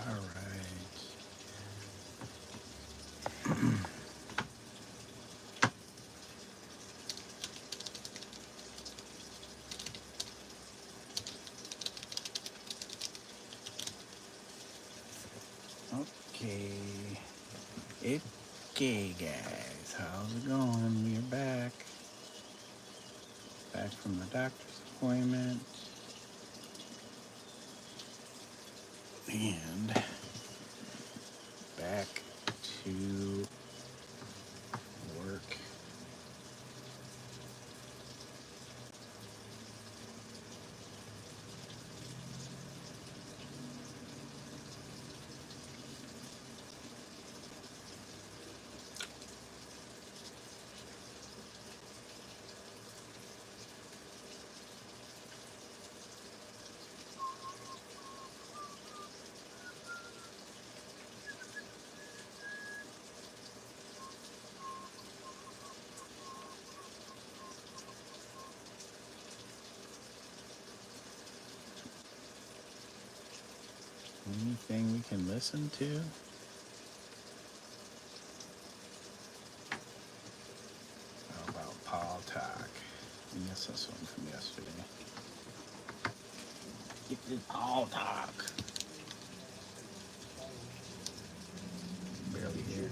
All right. Okay. Okay, guys. How's it going? We're back. Back from the doctor's appointment. And back to work. Anything we can listen to? How about Paul Talk? I guess this one from yesterday. Get this Paul Talk. Barely here.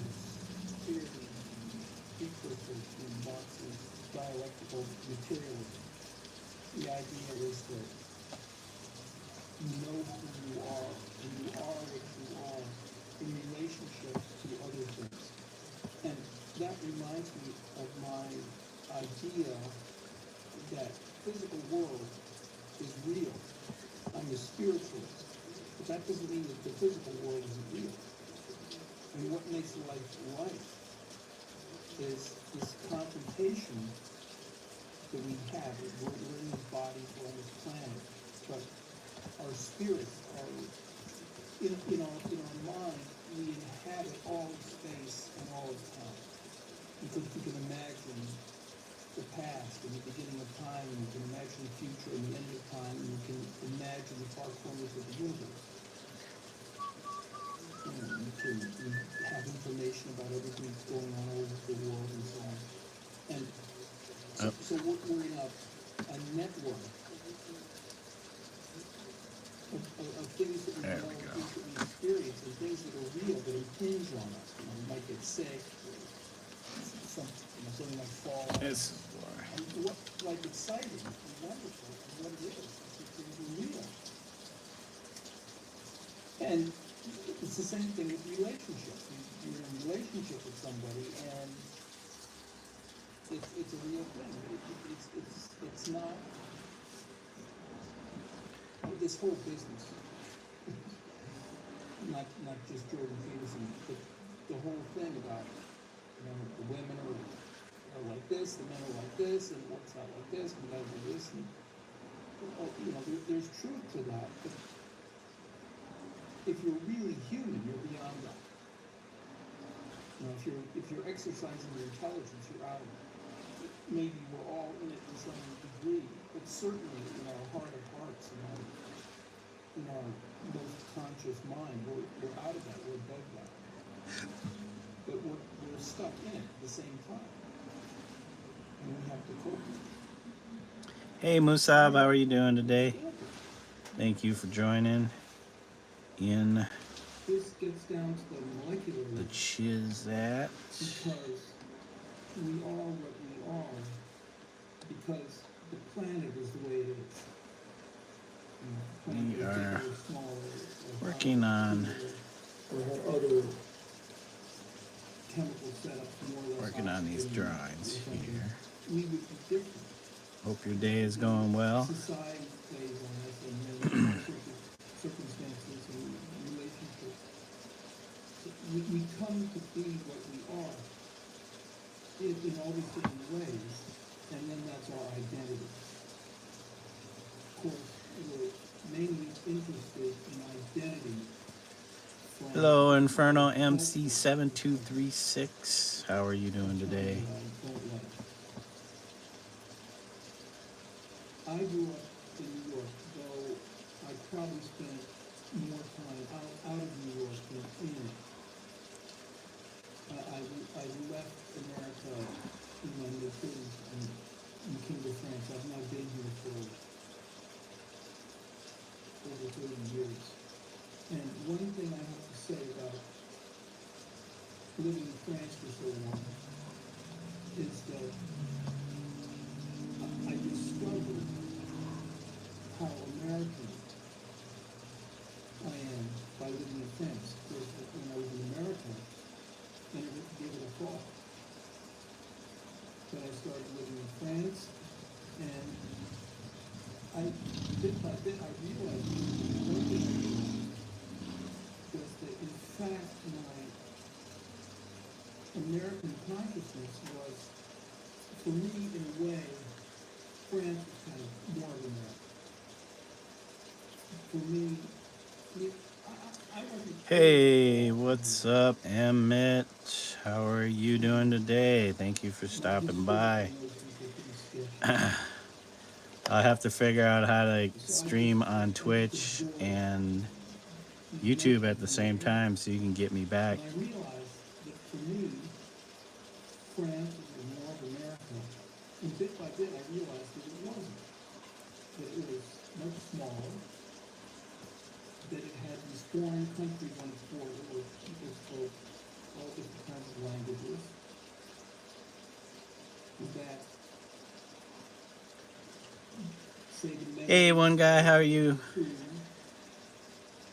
Dialectical materialism. The idea is that you know who you are, and you are what you are in relationship to other things. And that reminds me of my idea that physical world is real. I'm a spiritualist, but that doesn't mean that the physical world isn't real. I mean, what makes life is this confrontation that we have. We're in this body, we're on this planet, but our spirits are in our mind. We inhabit all of space and all of time, because we can imagine the past and the beginning of time, and we can imagine the future and the end of time, and we can imagine the far corners of the universe. We can have information about everything that's going on all over the world and so on. And so we're in a network of things that we know, things that we experience, and things that are real, that impinge on us. You know, we might get sick, or something might fall. This is why. Like exciting and wonderful, and what it is, it's real. And it's the same thing with relationships. You're in a relationship with somebody, and it's a real thing. It's not this whole business. not just Jordan Peterson, but the whole thing about the women are like this, the men are like this, and what's not like this, and we gotta do this, and there's truth to that. But if you're really human, you're beyond that. If you're exercising your intelligence, you're out of it. Maybe we're all in it to some degree, but certainly in our heart of hearts, in our most conscious mind, we're out of that. We're above that. But we're stuck in it at the same time, and we have to cope with it. Hey Musab, how are you doing today? Thank you for joining in This gets down to the molecular level. the Chizat. Because we are what we are, because the planet is the way it is. We are smaller, working on or other chemical setups more or less. working on these drawings here. We would be different. Hope your day is going well. Society plays on us, and then circumstances and relationships. We come to be what we are in all these different ways, and then that's our identity. Of course, we're mainly interested in identity. Hello, Inferno MC7236. How are you doing today? I grew up in New York, though I probably spent more time out of New living in France for so long is that I discovered how American I am by living in France. Because when I was in America, I never gave it a thought. But I started living in France, and bit by bit, I realized, one thing I realized was that in fact my American consciousness was, for me, in a way, France was kind of more of America. For me, I wasn't. Hey, what's up, Emmett? How are you doing today? Thank you for stopping by. I'll have to figure out how to stream on Twitch and YouTube at the same time so you can get me back. And I realized that for me, France was more of America. And bit by bit, I realized that it wasn't. That it was much smaller. That it had these foreign countries on its border where people spoke all different kinds of languages. That, say, the Hey, one guy, how are you? food,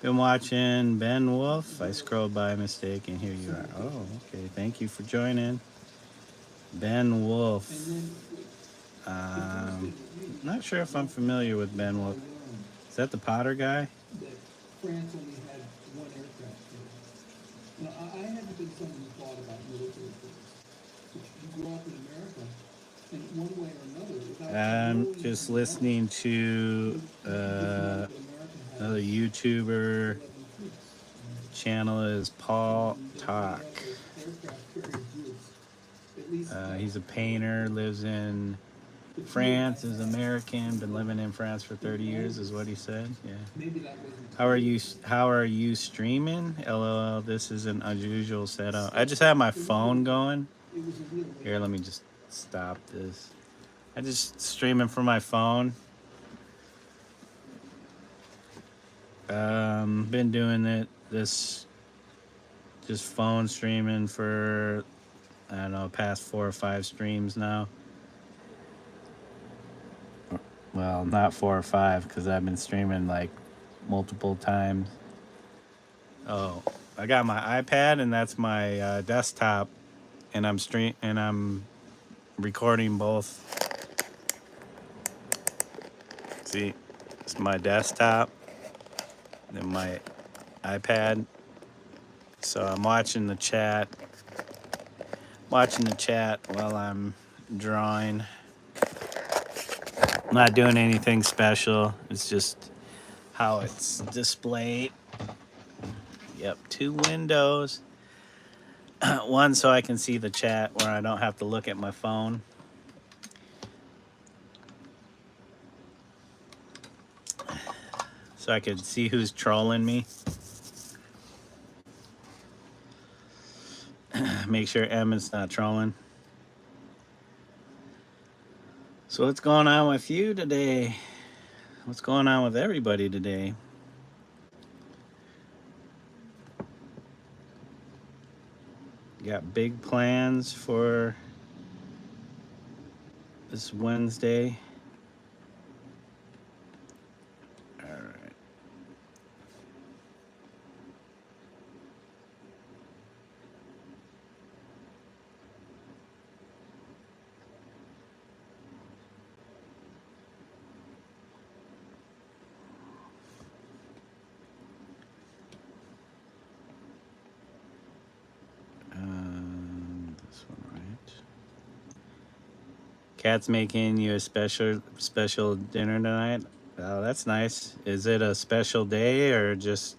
Been watching Ben Wolf. I scrolled by mistake and here you are. Oh, okay. Thank you for joining. Ben Wolf. and then Not sure if I'm familiar with Ben Wolf. Is that the Potter guy? that France only had one aircraft carrier. Now, I haven't been someone who thought about military things. But you grew up in America, and one way or another, without I'm knowing just anything else, listening to you know that America has another YouTuber. 11 fleets. Channel is Paul Talk. Aircraft carrier groups. At least He's a painter, lives in France, is American, been living in France for 30 years is what he said. Yeah. maybe that wasn't. How are you streaming? LOL, this is an unusual setup. I just have my phone going. It was a real way. Here, let me just stop this. I just streaming from my phone. Been doing this just phone streaming for, I don't know, past 4 or 5 streams now. Well, not 4 or 5 because I've been streaming like multiple times. Oh, I got my iPad and that's my desktop, and I'm recording both. See, it's my desktop and my iPad. So I'm watching the chat while I'm drawing. I'm not doing anything special. It's just how it's displayed. Yep, 2 windows. One so I can see the chat where I don't have to look at my phone. So I can see who's trolling me. Make sure Emmett's not trolling. So what's going on with you today? What's going on with everybody today? You got big plans for this Wednesday? All right. This one, right? Kat's making you a special dinner tonight. Oh, that's nice. Is it a special day or just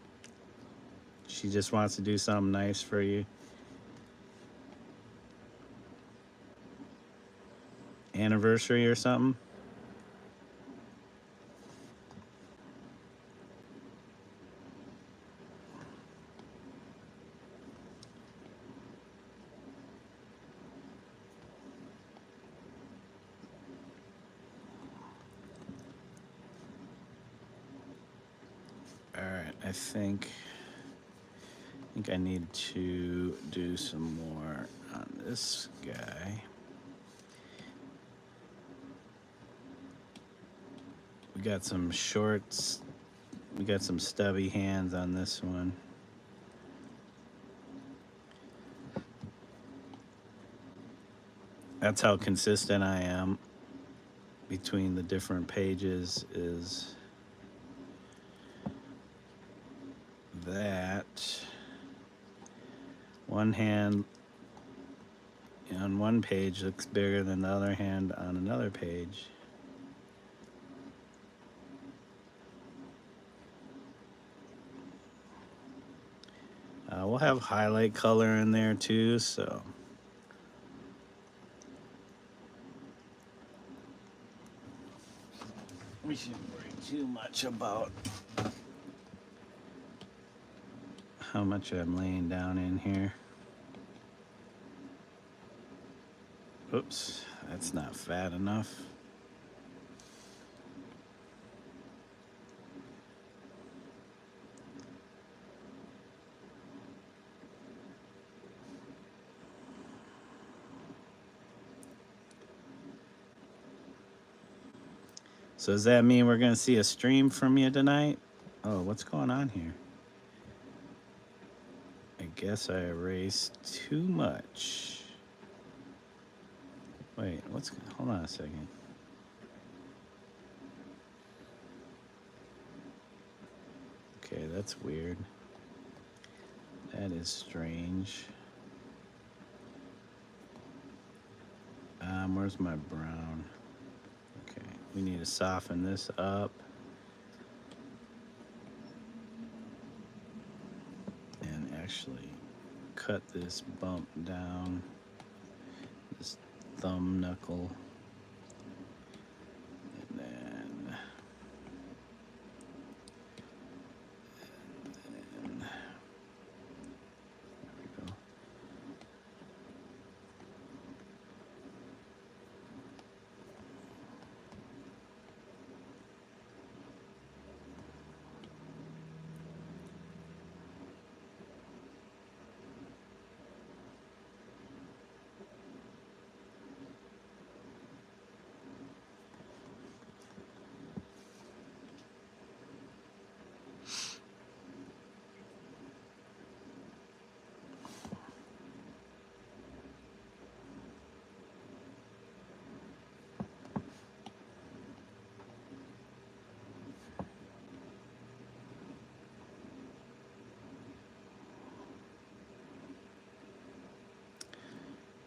she just wants to do something nice for you? Anniversary or something? All right, I think think I need to do some more on this guy. We got some shorts. We got some stubby hands on this one. That's how consistent I am between the different pages, is that one hand on one page looks bigger than the other hand on another page. We'll have highlight color in there too, so we shouldn't worry too much about how much I'm laying down in here. Oops, that's not fat enough. So does that mean we're gonna see a stream from you tonight? Oh, what's going on here? I guess I erased too much. Wait, hold on a second. Okay, that's weird. That is strange. Where's my brown? Okay, we need to soften this up. And actually cut this bump down, this thumb knuckle. And then there we go.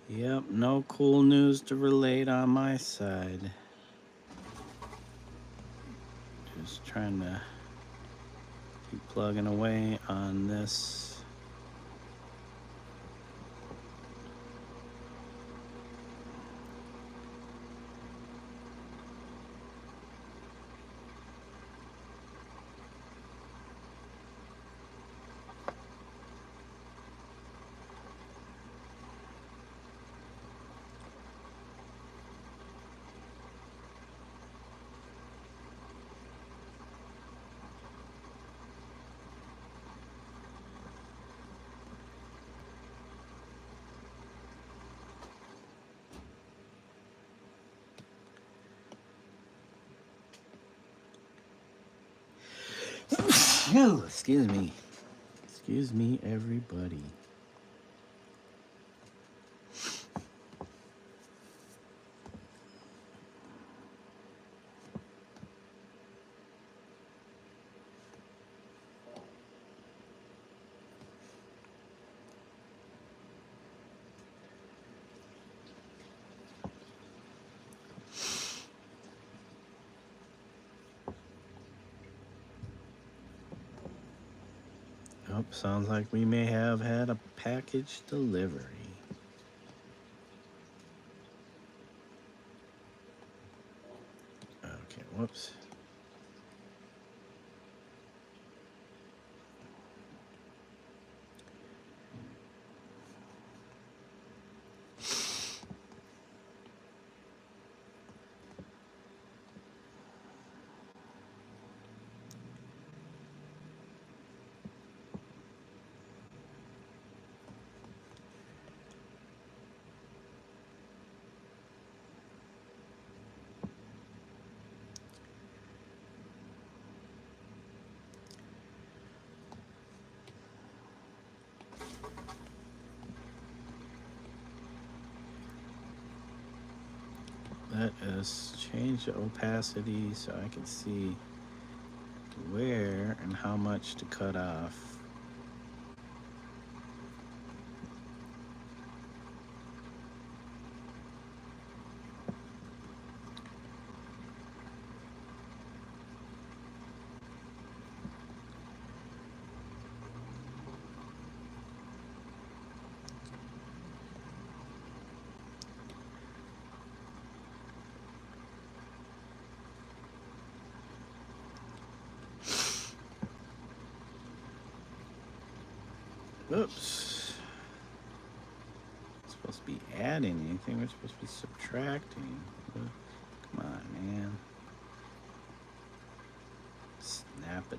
Yep, no cool news to relate on my side. Just trying to keep plugging away on this. Oh, excuse me. Excuse me, everybody. Oh, sounds like we may have had a package delivery. Okay, whoops. let us change the opacity so I can see where and how much to cut off. Oops. It's supposed to be adding anything. We're supposed to be subtracting. Come on, man. Snap-a-dap-a-doo.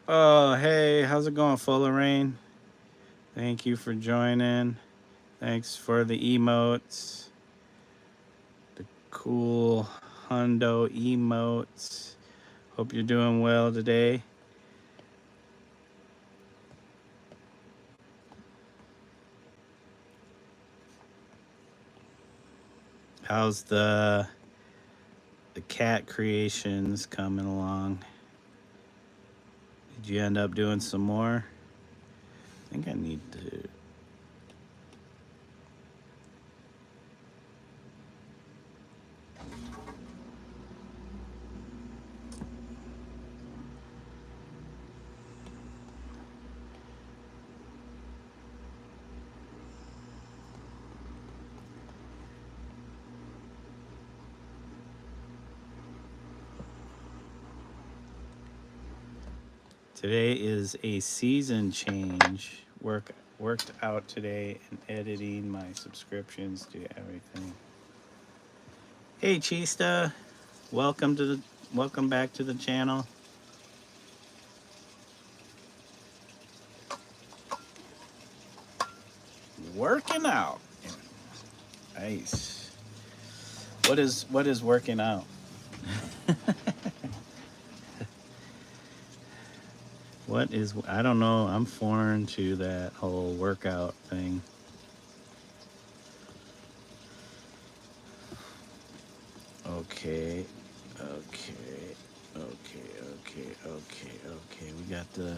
Oh, hey, how's it going, Full of Rain? Thank you for joining. Thanks for the emotes. The cool hundo emotes. Hope you're doing well today. How's the cat creations coming along? Did you end up doing some more? I think I need to Today is a season change. Worked out today and editing my subscriptions to everything. Hey Chista, welcome back to the channel. Working out. Nice. What is working out? What is, I don't know. I'm foreign to that whole workout thing. Okay. Okay. We got the,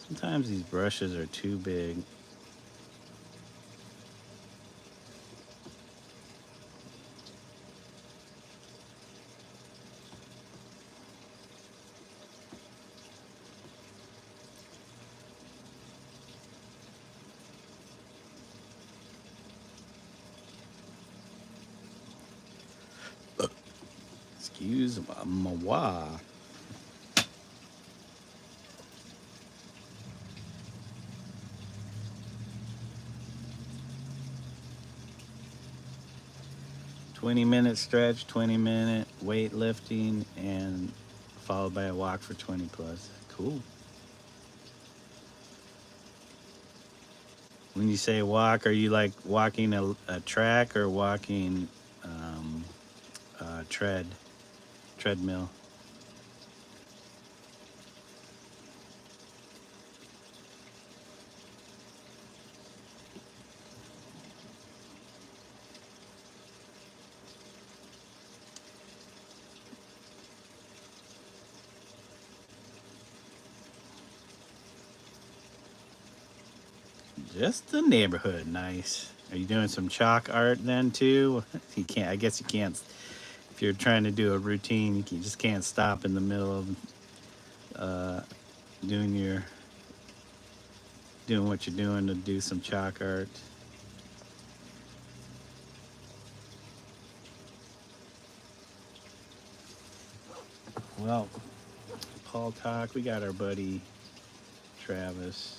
sometimes these brushes are too big. Excuse moi. 20-minute stretch, 20-minute weightlifting, and followed by a walk for 20 plus. Cool. When you say walk, are you like walking a track or walking treadmill? Just the neighborhood. Nice. Are you doing some chalk art then too? You can't. I guess you can't. If you're trying to do a routine, you just can't stop in the middle of doing what you're doing to do some chalk art. Well, Paul talk. We got our buddy Travis.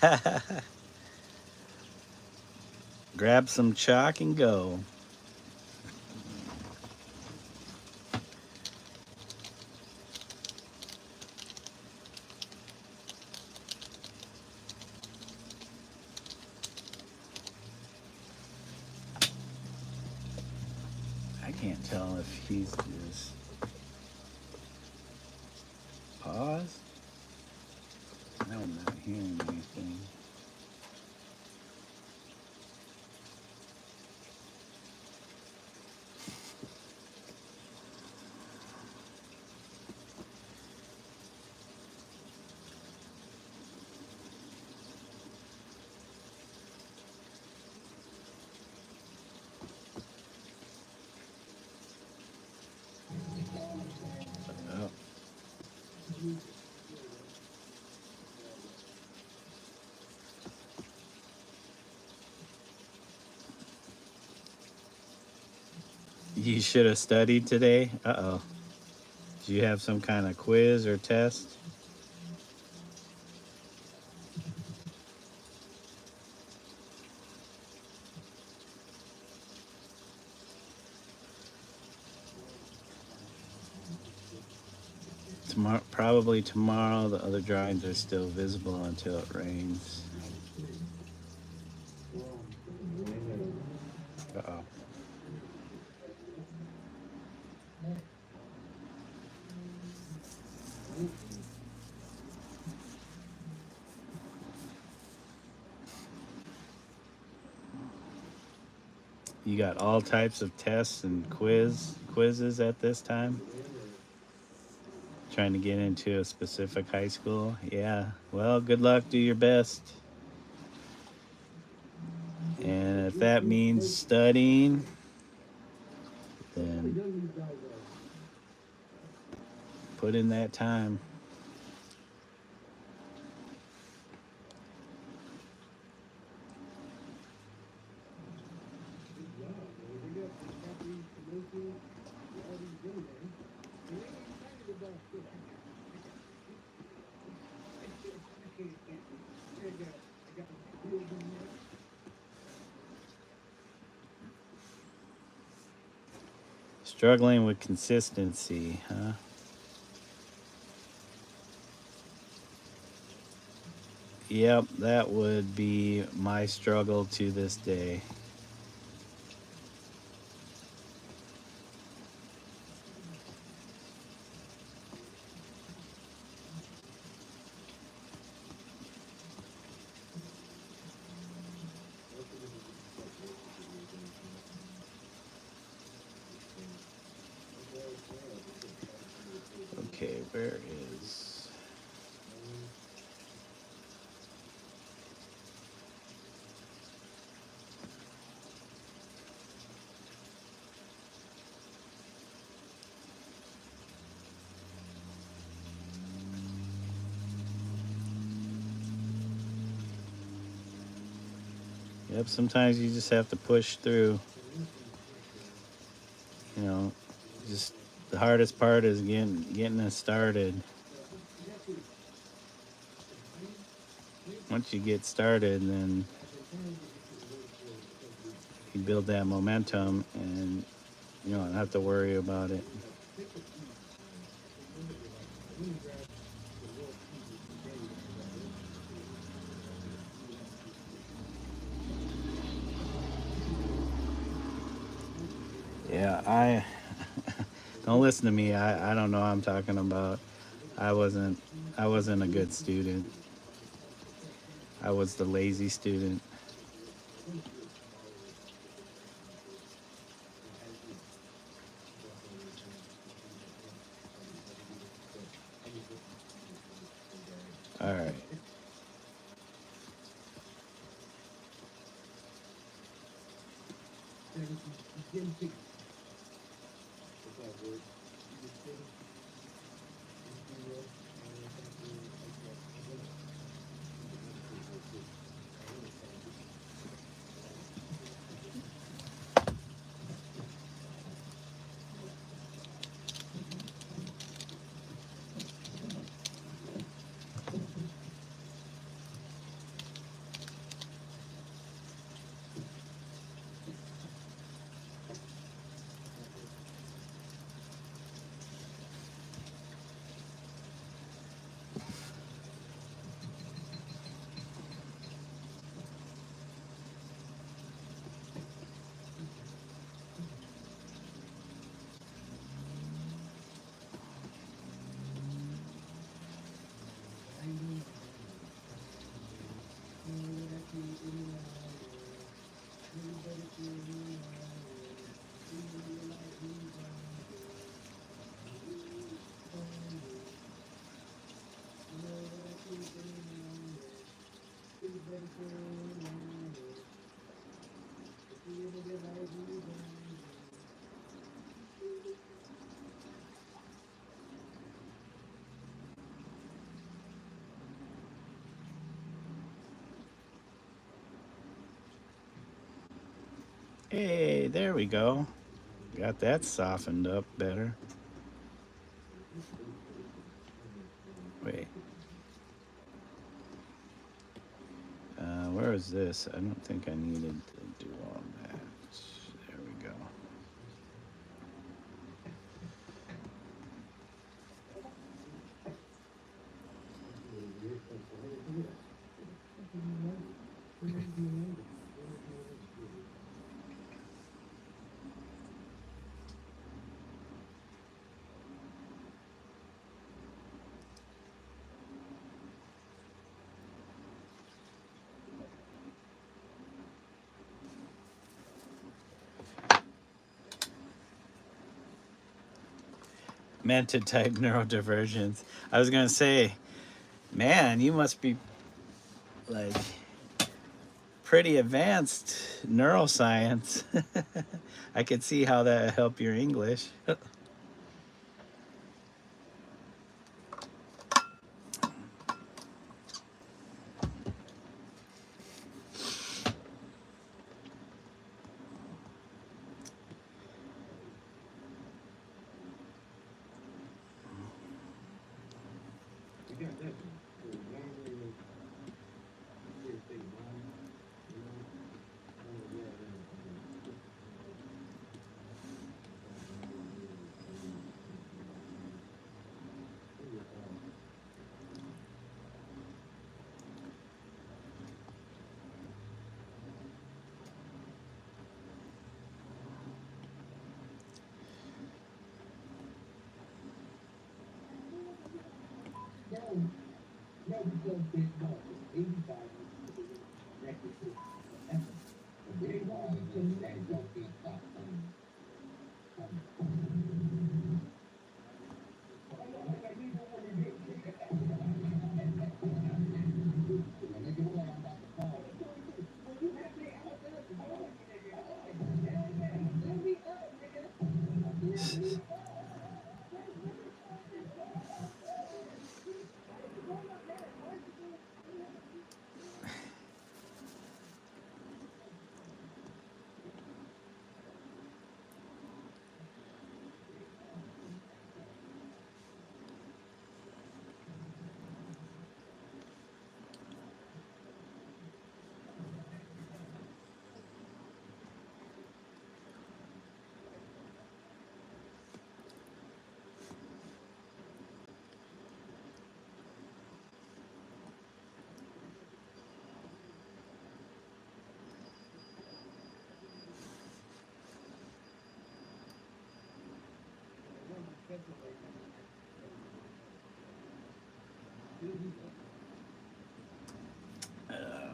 Yeah. Grab some chalk and go. I can't tell if he's just paused. I'm not hearing anything. Oh. You should have studied today. Uh-oh. Do you have some kind of quiz or test? Tomorrow, probably tomorrow. The other drawings are still visible until it rains. Uh-oh. You got all types of tests and quizzes at this time? Trying to get into a specific high school? Yeah. Well, good luck. Do your best. And if that means studying, then put in that time. Struggling with consistency, huh? Yep, that would be my struggle to this day. Okay, where is... Yep, sometimes you just have to push through. You know, just the hardest part is getting it started. Once you get started, then you build that momentum and you don't have to worry about it. Yeah, I don't listen to me. I don't know what I'm talking about. I wasn't I wasn't a good student. I was the lazy student. All right. Hey, there we go. Got that softened up better. Wait. Where is this? I don't think I needed to do all that. There we go. Meant to type neurodivergence. I was gonna say, man, you must be like pretty advanced neuroscience. I could see how that help your English.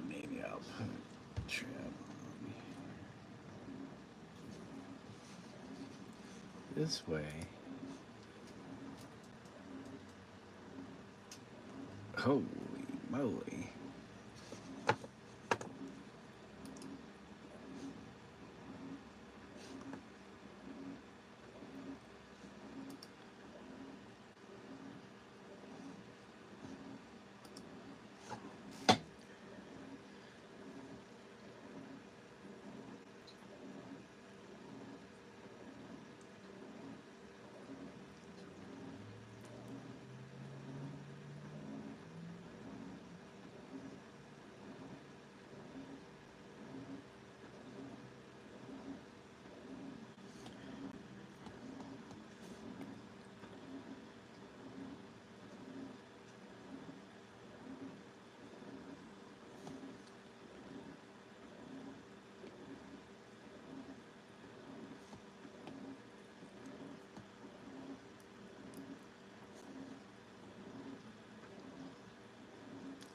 Maybe I'll put trim this way. Holy moly.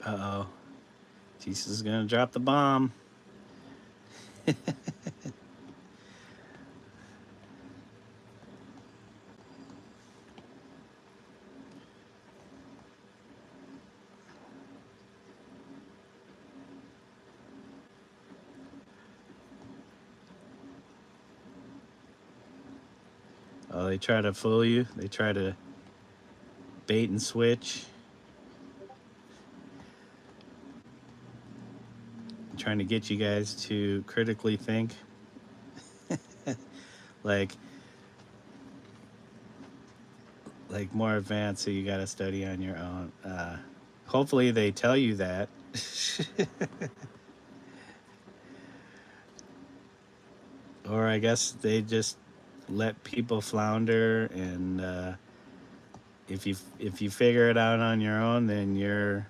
Uh-oh. Jesus is gonna drop the bomb. Oh, they try to fool you. They try to bait and switch. Trying to get you guys to critically think. like more advanced, so you got to study on your own. Hopefully they tell you that. Or I guess they just let people flounder, and if you figure it out on your own, then you're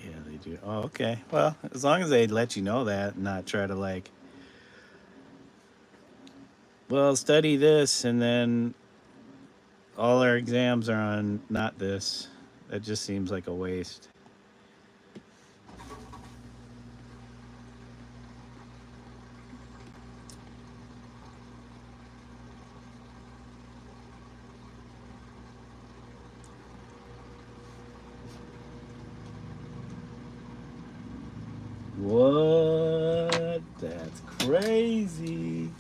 yeah, they do. Oh, okay. Well, as long as they let you know that, and not try to well, study this, and then all our exams are on not this. That just seems like a waste. What? That's crazy.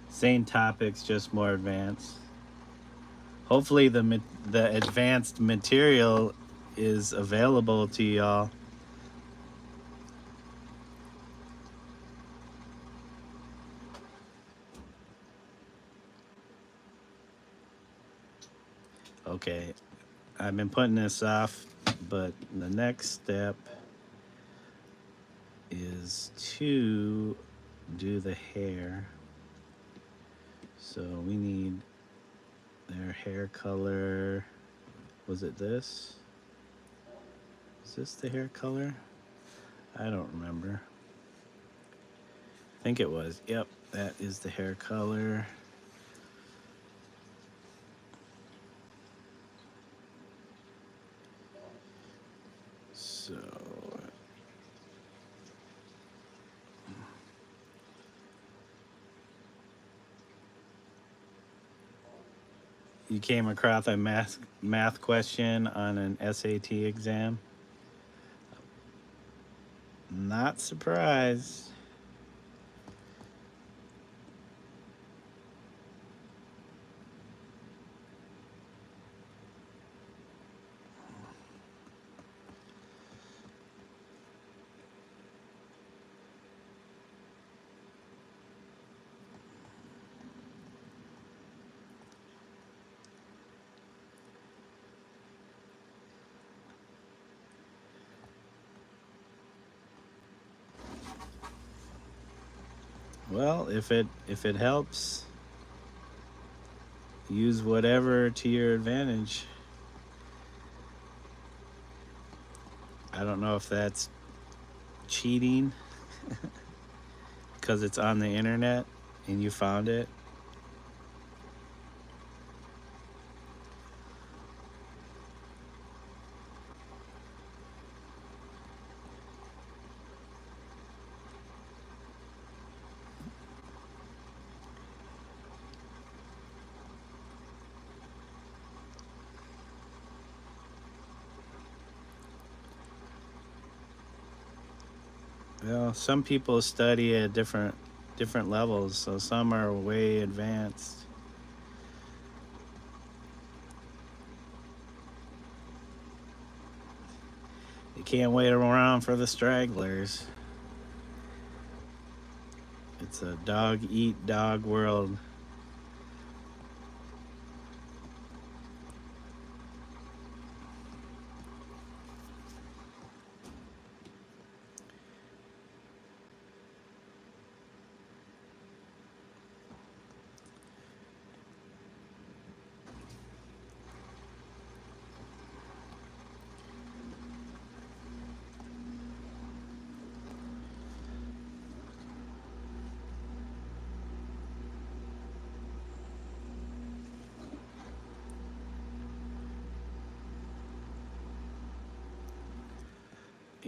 Same topics, just more advanced. Hopefully the advanced material is available to y'all. Okay, I've been putting this off, but the next step is to do the hair. So we need their hair color. Was it this? Is this the hair color? I don't remember. I think it was. Yep, that is the hair color. So you came across a math question on an SAT exam? Not surprised. Well, if it helps, use whatever to your advantage. I don't know if that's cheating because it's on the internet and you found it. Well, some people study at different levels, so some are way advanced. You can't wait around for the stragglers. It's a dog eat dog world.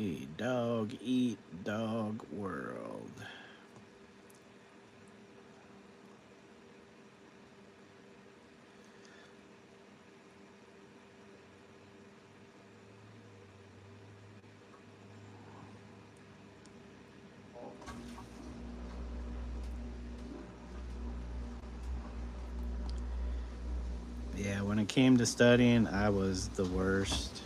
A dog eat dog world. Yeah, when it came to studying, I was the worst.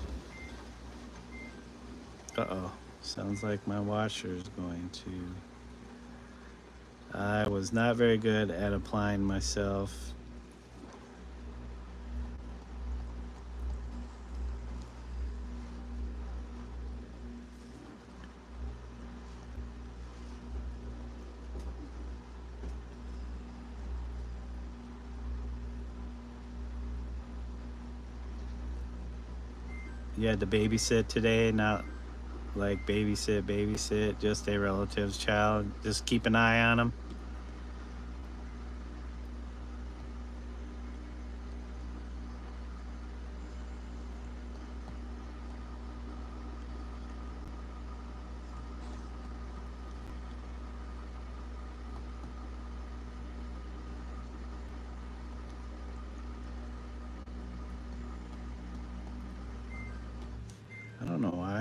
Uh-oh. Sounds like my washer is going to. I was not very good at applying myself. You had to babysit today, not like babysit, just a relative's child. Just keep an eye on them.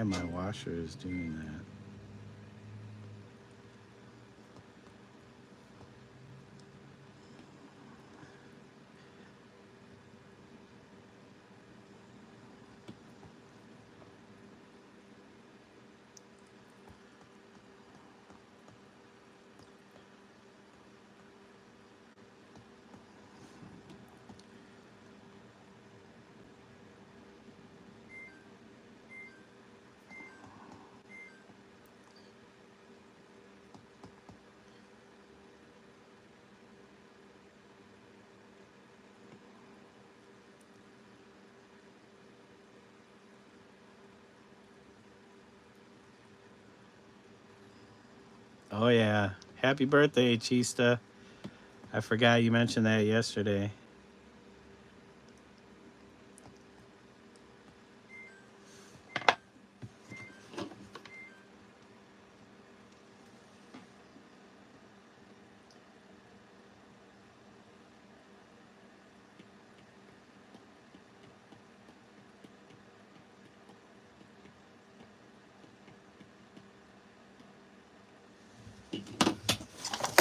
why my washer is doing that. Oh yeah. Happy birthday, Chista. I forgot you mentioned that yesterday.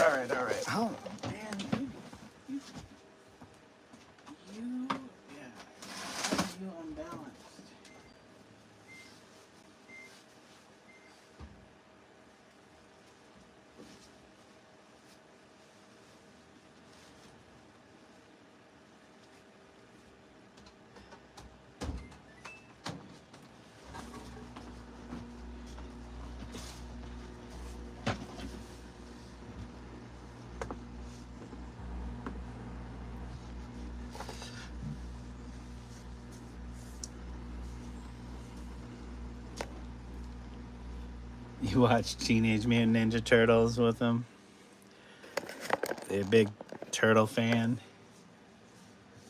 All right. Oh man, you unbalanced. You watch Teenage Mutant Ninja Turtles with them? They're a big turtle fan.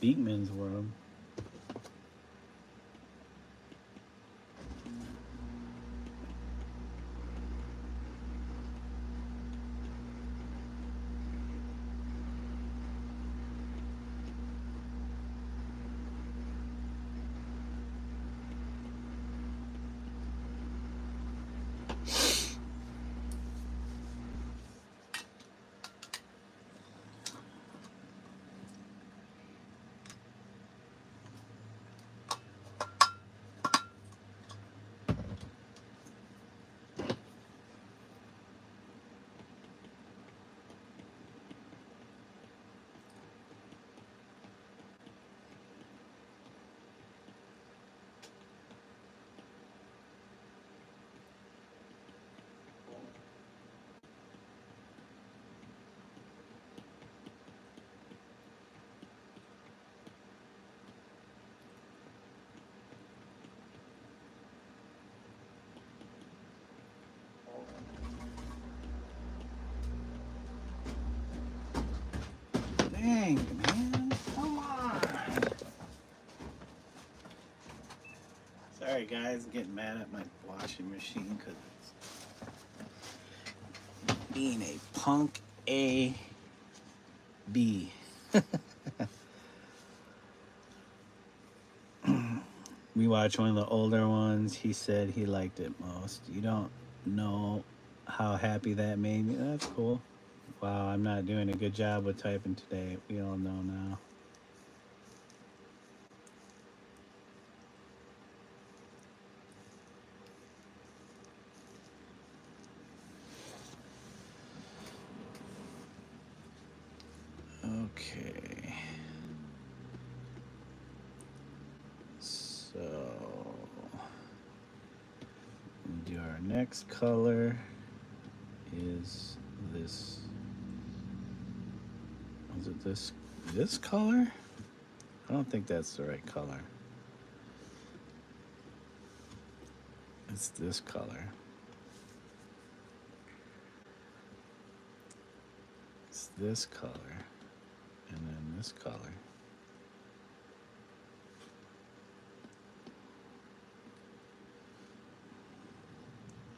Beakman's World. Dang, man. Come on. Sorry, guys. I'm getting mad at my washing machine because it's being a punk A B. We watched one of the older ones. He said he liked it most. You don't know how happy that made me. That's cool. Wow, I'm not doing a good job with typing today. We all know now. Okay. So we do our next color is this. Is it this color? I don't think that's the right color. It's this color. It's this color. And then this color.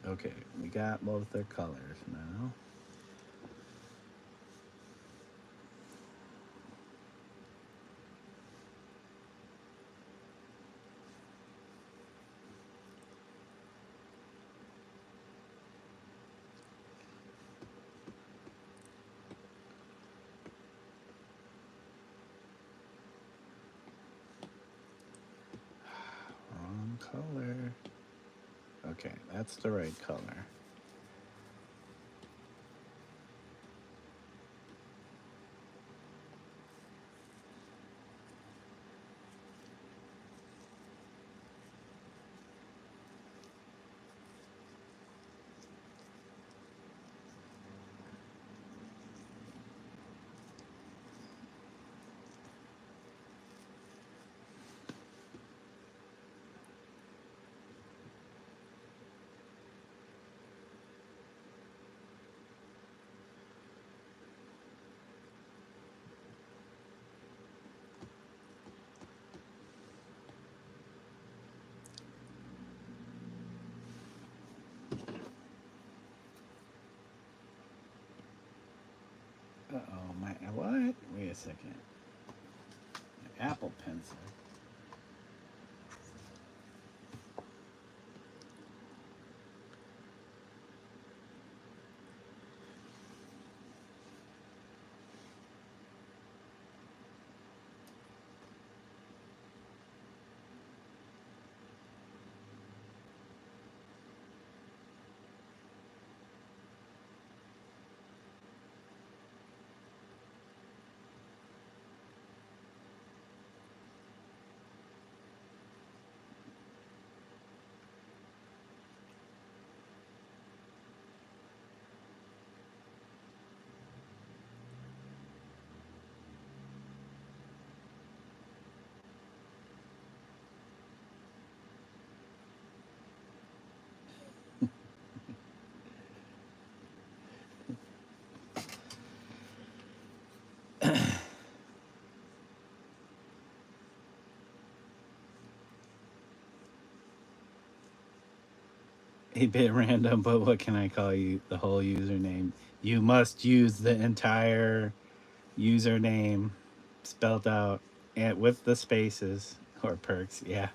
Okay, we got both their colors now. Okay, that's the right color. Uh-oh, my, what? Wait a second. My Apple Pencil. A bit random, but what can I call you? The whole username. You must use the entire username spelled out and with the spaces or perks. Yeah.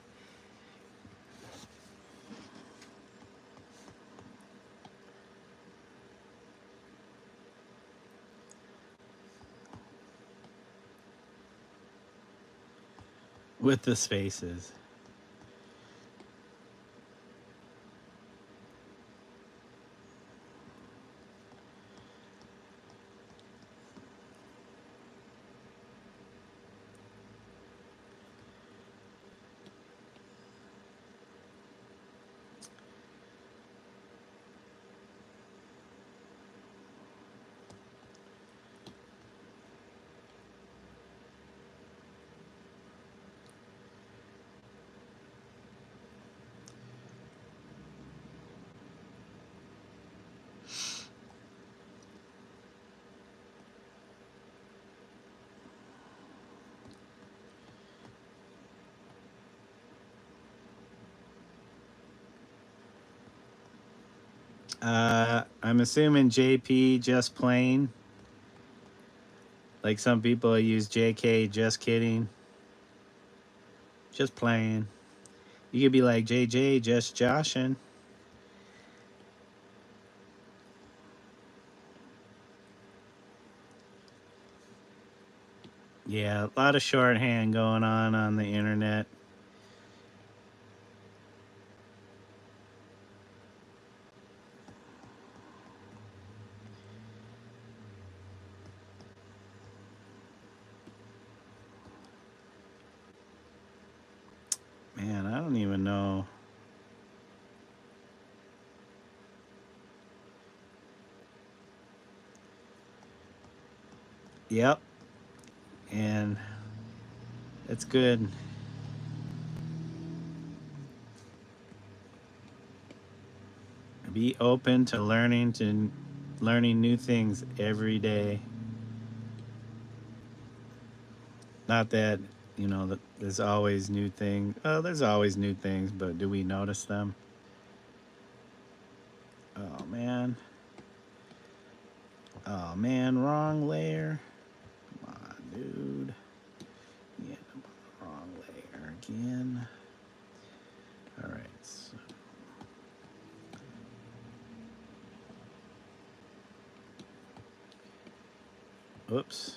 With the spaces. I'm assuming JP just plain. Like some people use JK just kidding. Just playing. You could be like JJ just joshing. Yeah, a lot of shorthand going on the internet. Man, I don't even know. Yep. And it's good. Be open to learning new things every day. Not that, that there's always new things. Oh, there's always new things, but do we notice them? Oh man. Oh man, wrong layer. Come on, dude. Yeah, wrong layer again. All right. So. Oops.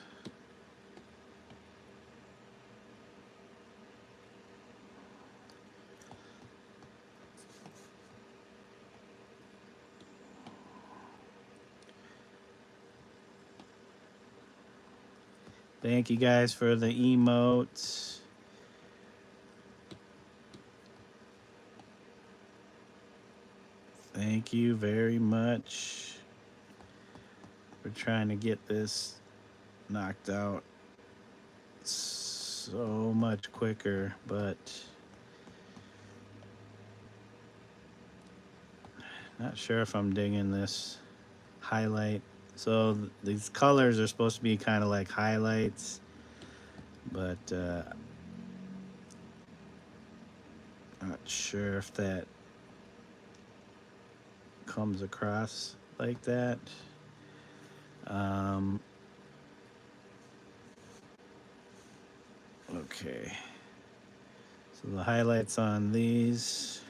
Thank you guys for the emotes. Thank you very much. We're trying to get this knocked out so much quicker, but not sure if I'm digging this highlight. So these colors are supposed to be kind of like highlights, but not sure if that comes across like that. Okay. So the highlights on these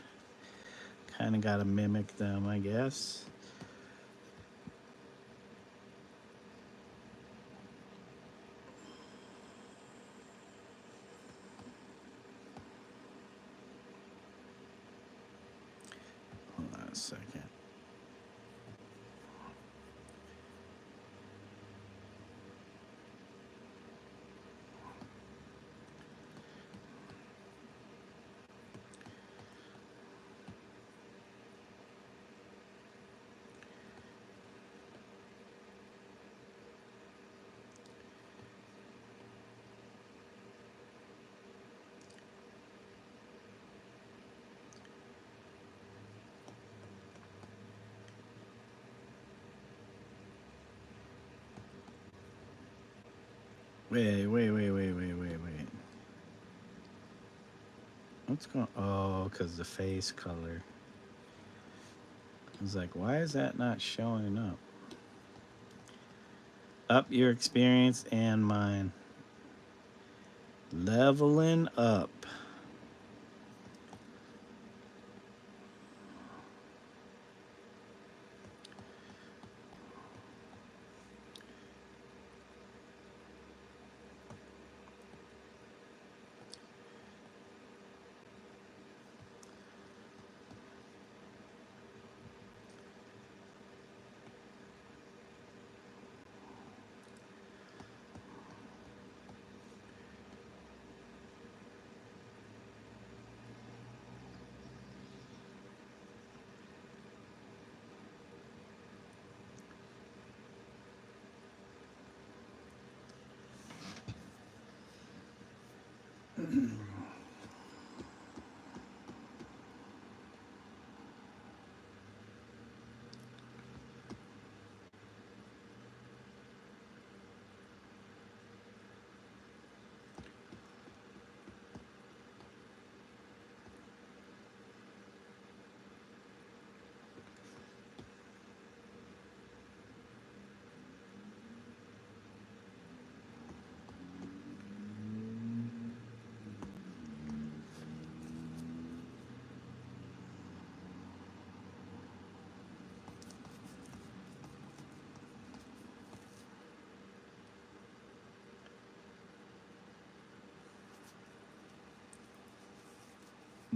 kind of got to mimic them, I guess. Hold on a second. Wait. What's going on? Oh, because the face color. I was like, why is that not showing up? Up your experience and mine. Leveling up.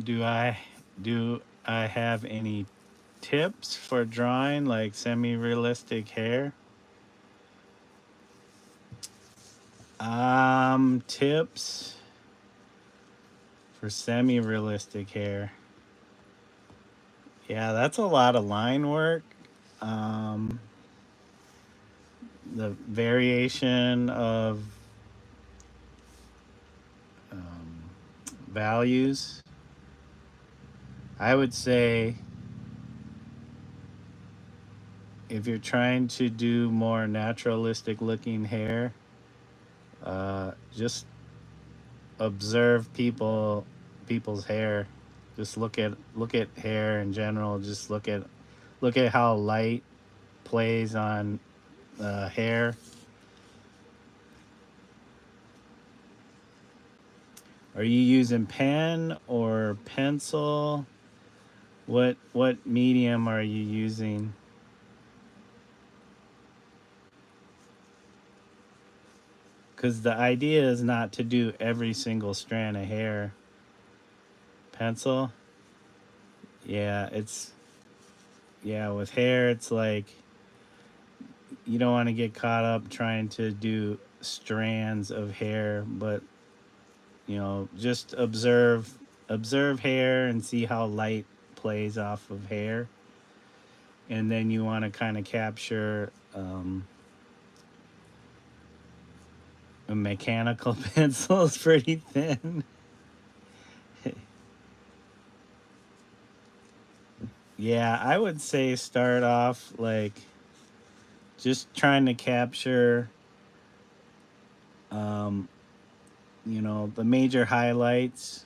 Do I have any tips for drawing like semi-realistic hair? Tips for semi-realistic hair. Yeah, that's a lot of line work. Um, the variation of um, values. I would say if you're trying to do more naturalistic looking hair, just observe people's hair. Just look at hair in general. Just look at how light plays on hair. Are you using pen or pencil? What medium are you using? Because the idea is not to do every single strand of hair. Pencil? Yeah, with hair, it's like you don't want to get caught up trying to do strands of hair, but you know, just observe hair and see how light plays off of hair. And then you want to kind of capture a mechanical pencil is pretty thin. Yeah, I would say start off like just trying to capture, um, you know, the major highlights,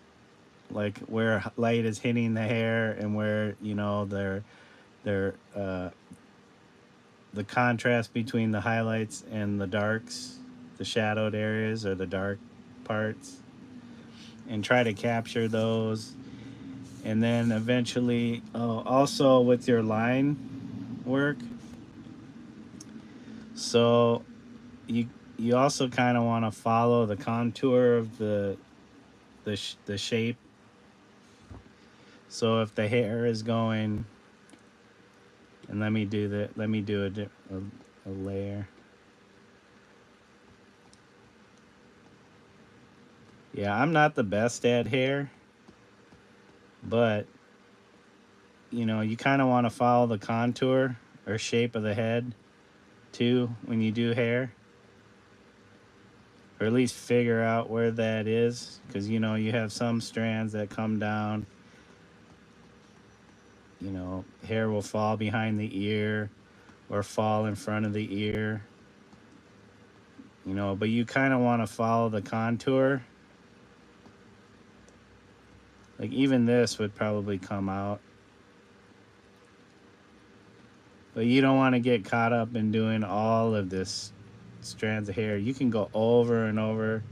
like where light is hitting the hair and where, you know, they're the contrast between the highlights and the darks, the shadowed areas or the dark parts, and try to capture those. And then eventually, also with your line work, so you you also kind of want to follow the contour of the shape. So if the hair is going, and let me do a layer. Yeah, I'm not the best at hair, but you know, you kind of want to follow the contour or shape of the head too when you do hair, or at least figure out where that is, because you know, you have some strands that come down, you know, hair will fall behind the ear or fall in front of the ear, you know, but you kind of want to follow the contour. Like even this would probably come out, but you don't want to get caught up in doing all of this strands of hair. You can go over and over,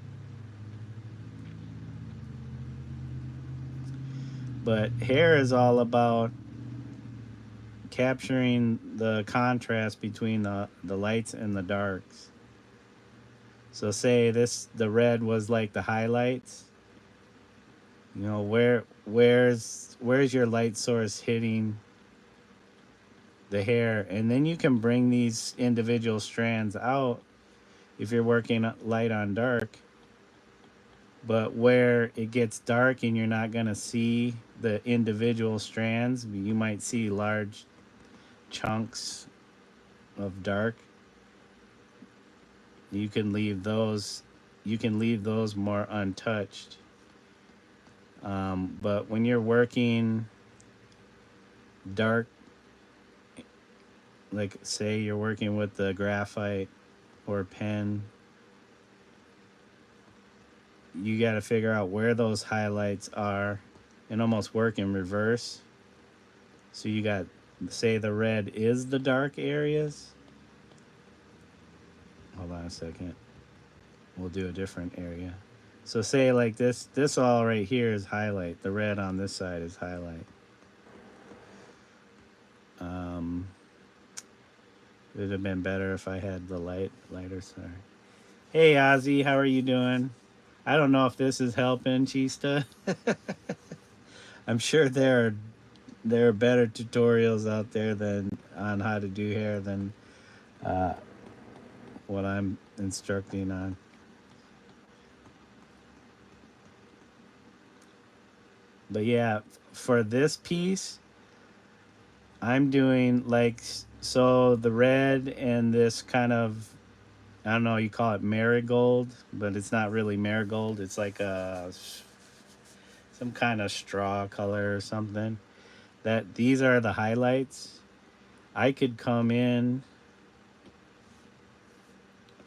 but hair is all about capturing the contrast between the lights and the darks. So say the red was like the highlights. You know, where's your light source hitting the hair, and then you can bring these individual strands out if you're working light on dark. But where it gets dark and you're not going to see the individual strands, you might see large chunks of dark. You can leave those more untouched. But when you're working dark, like say you're working with the graphite or pen, you got to figure out where those highlights are and almost work in reverse. So you got, say the red is the dark areas. Hold on a second. We'll do a different area. So say like this all right here is highlight. The red on this side is highlight. It would have been better if I had the lighter side. Hey Ozzy, how are you doing? I don't know if this is helping, Chista. I'm sure there are better tutorials out there than on how to do hair than uh, what I'm instructing on. But yeah, for this piece, I'm doing like, so the red and this kind of, I don't know, you call it marigold, but it's not really marigold. It's like some kind of straw color or something. That these are the highlights. I could come in,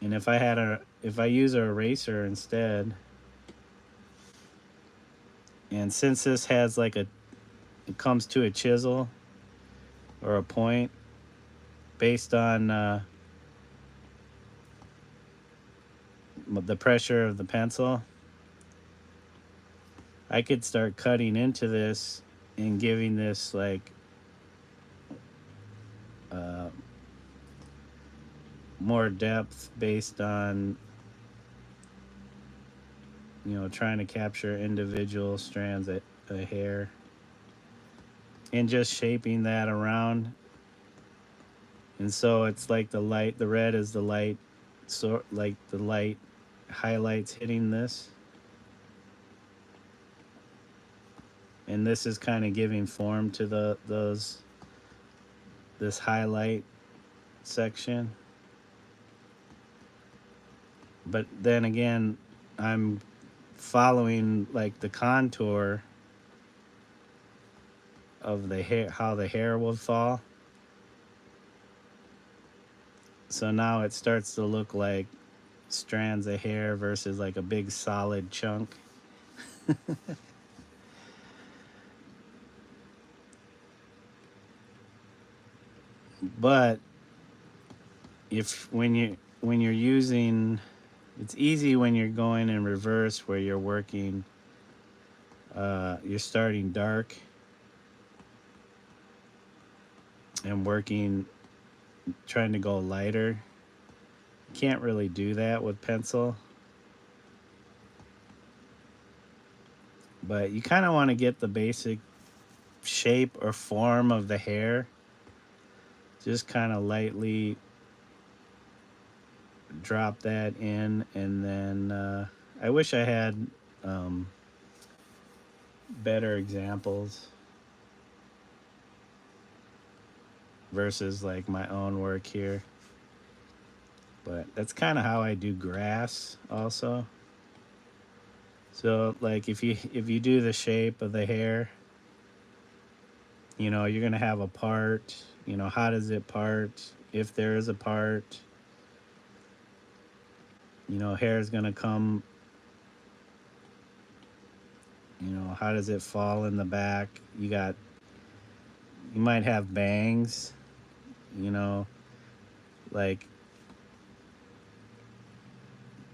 and if I use an eraser instead, and since this has like it comes to a chisel or a point based on the pressure of the pencil, I could start cutting into this and giving this like uh, more depth based on, you know, trying to capture individual strands of hair and just shaping that around. And so it's like the red is the light sort like the light highlights hitting this. And this is kind of giving form to this highlight section. But then again, I'm following like the contour of the hair, how the hair will fall. So now it starts to look like strands of hair versus like a big solid chunk. But if when you're using, it's easy when you're going in reverse where you're working, you're starting dark and working, trying to go lighter. You can't really do that with pencil. But you kind of want to get the basic shape or form of the hair. Just kind of lightly drop that in, and then I wish I had better examples versus like my own work here. But that's kind of how I do grass also. So like if you do the shape of the hair, you're gonna have a part. How does it part? If there is a part, hair is gonna come. How does it fall in the back? You might have bangs. Like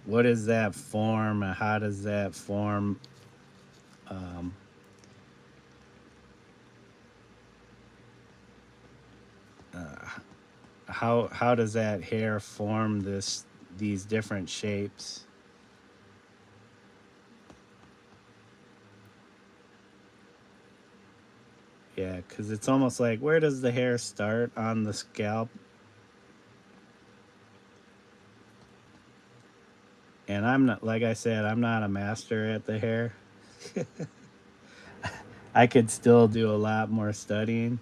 what is that form, and how does that form? Um, uh, how does that hair form these different shapes? Yeah, because it's almost like, where does the hair start on the scalp? And I'm not, like I said, I'm not a master at the hair. I could still do a lot more studying.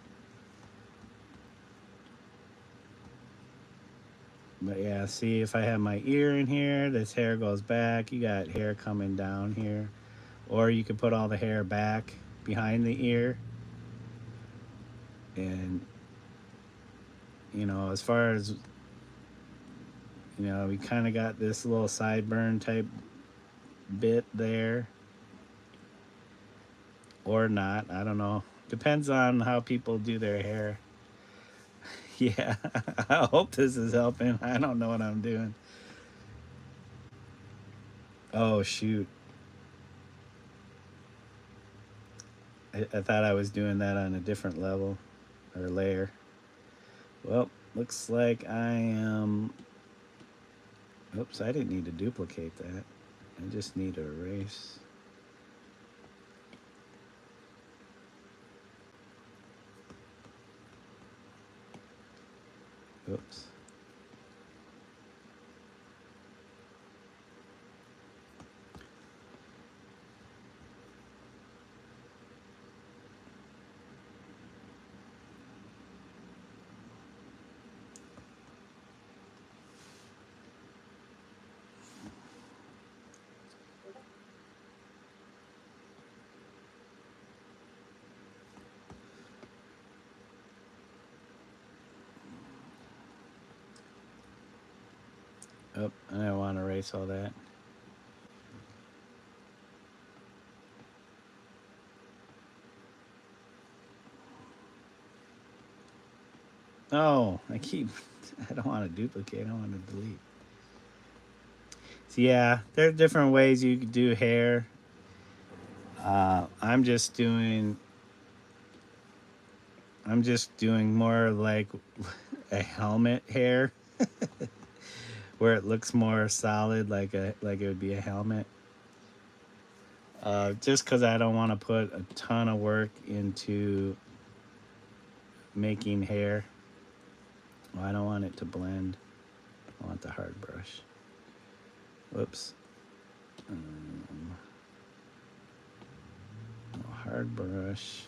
But yeah, see, if I have my ear in here, this hair goes back. You got hair coming down here. Or you could put all the hair back behind the ear. And, as far as, we kind of got this little sideburn type bit there. Or not, I don't know. Depends on how people do their hair. Yeah, I hope this is helping. I don't know what I'm doing. Oh, shoot. I thought I was doing that on a different level or layer. Well, looks like I am. Oops, I didn't need to duplicate that. I just need to erase. Oops. Oh, and I want to erase all that. Oh, I don't want to duplicate. I want to delete. So yeah, there are different ways you could do hair. I'm just doing more like a helmet hair, where it looks more solid, like it would be a helmet. Just because I don't want to put a ton of work into making hair. Well, I don't want it to blend. I want the hard brush. Whoops. Hard brush.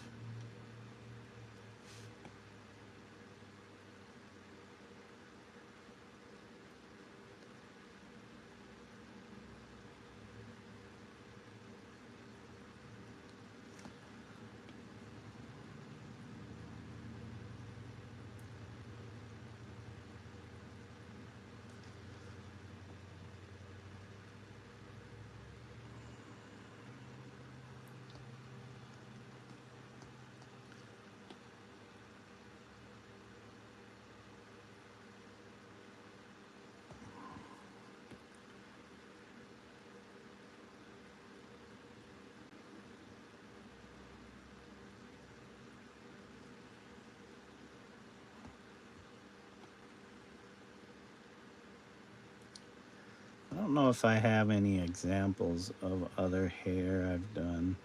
I don't know if I have any examples of other hair I've done.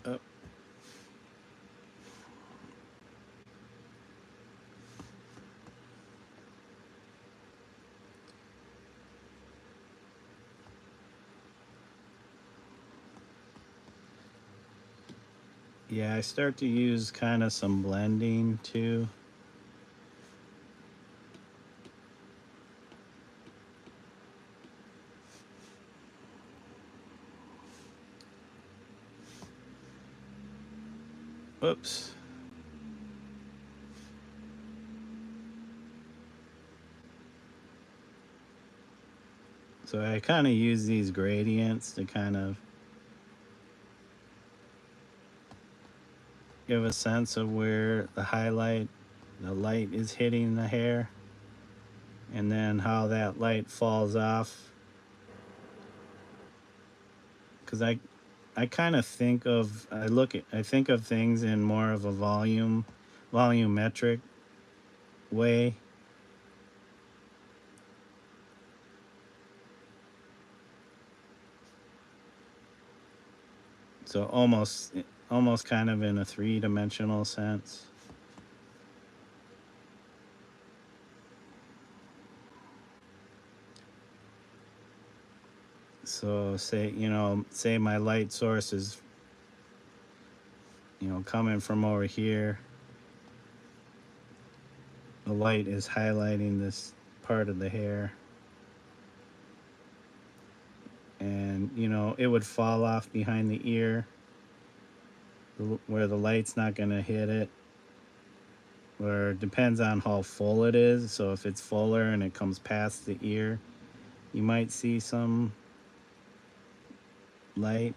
Oh. Yeah, I start to use kind of some blending too. Oops. So I kind of use these gradients to kind of give a sense of where the light is hitting the hair, and then how that light falls off. Because I kind of think of I think of things in more of a volumetric way. So almost kind of in a three-dimensional sense. So say my light source is, coming from over here. The light is highlighting this part of the hair. And, it would fall off behind the ear where the light's not going to hit it. Or it depends on how full it is. So if it's fuller and it comes past the ear, you might see some light.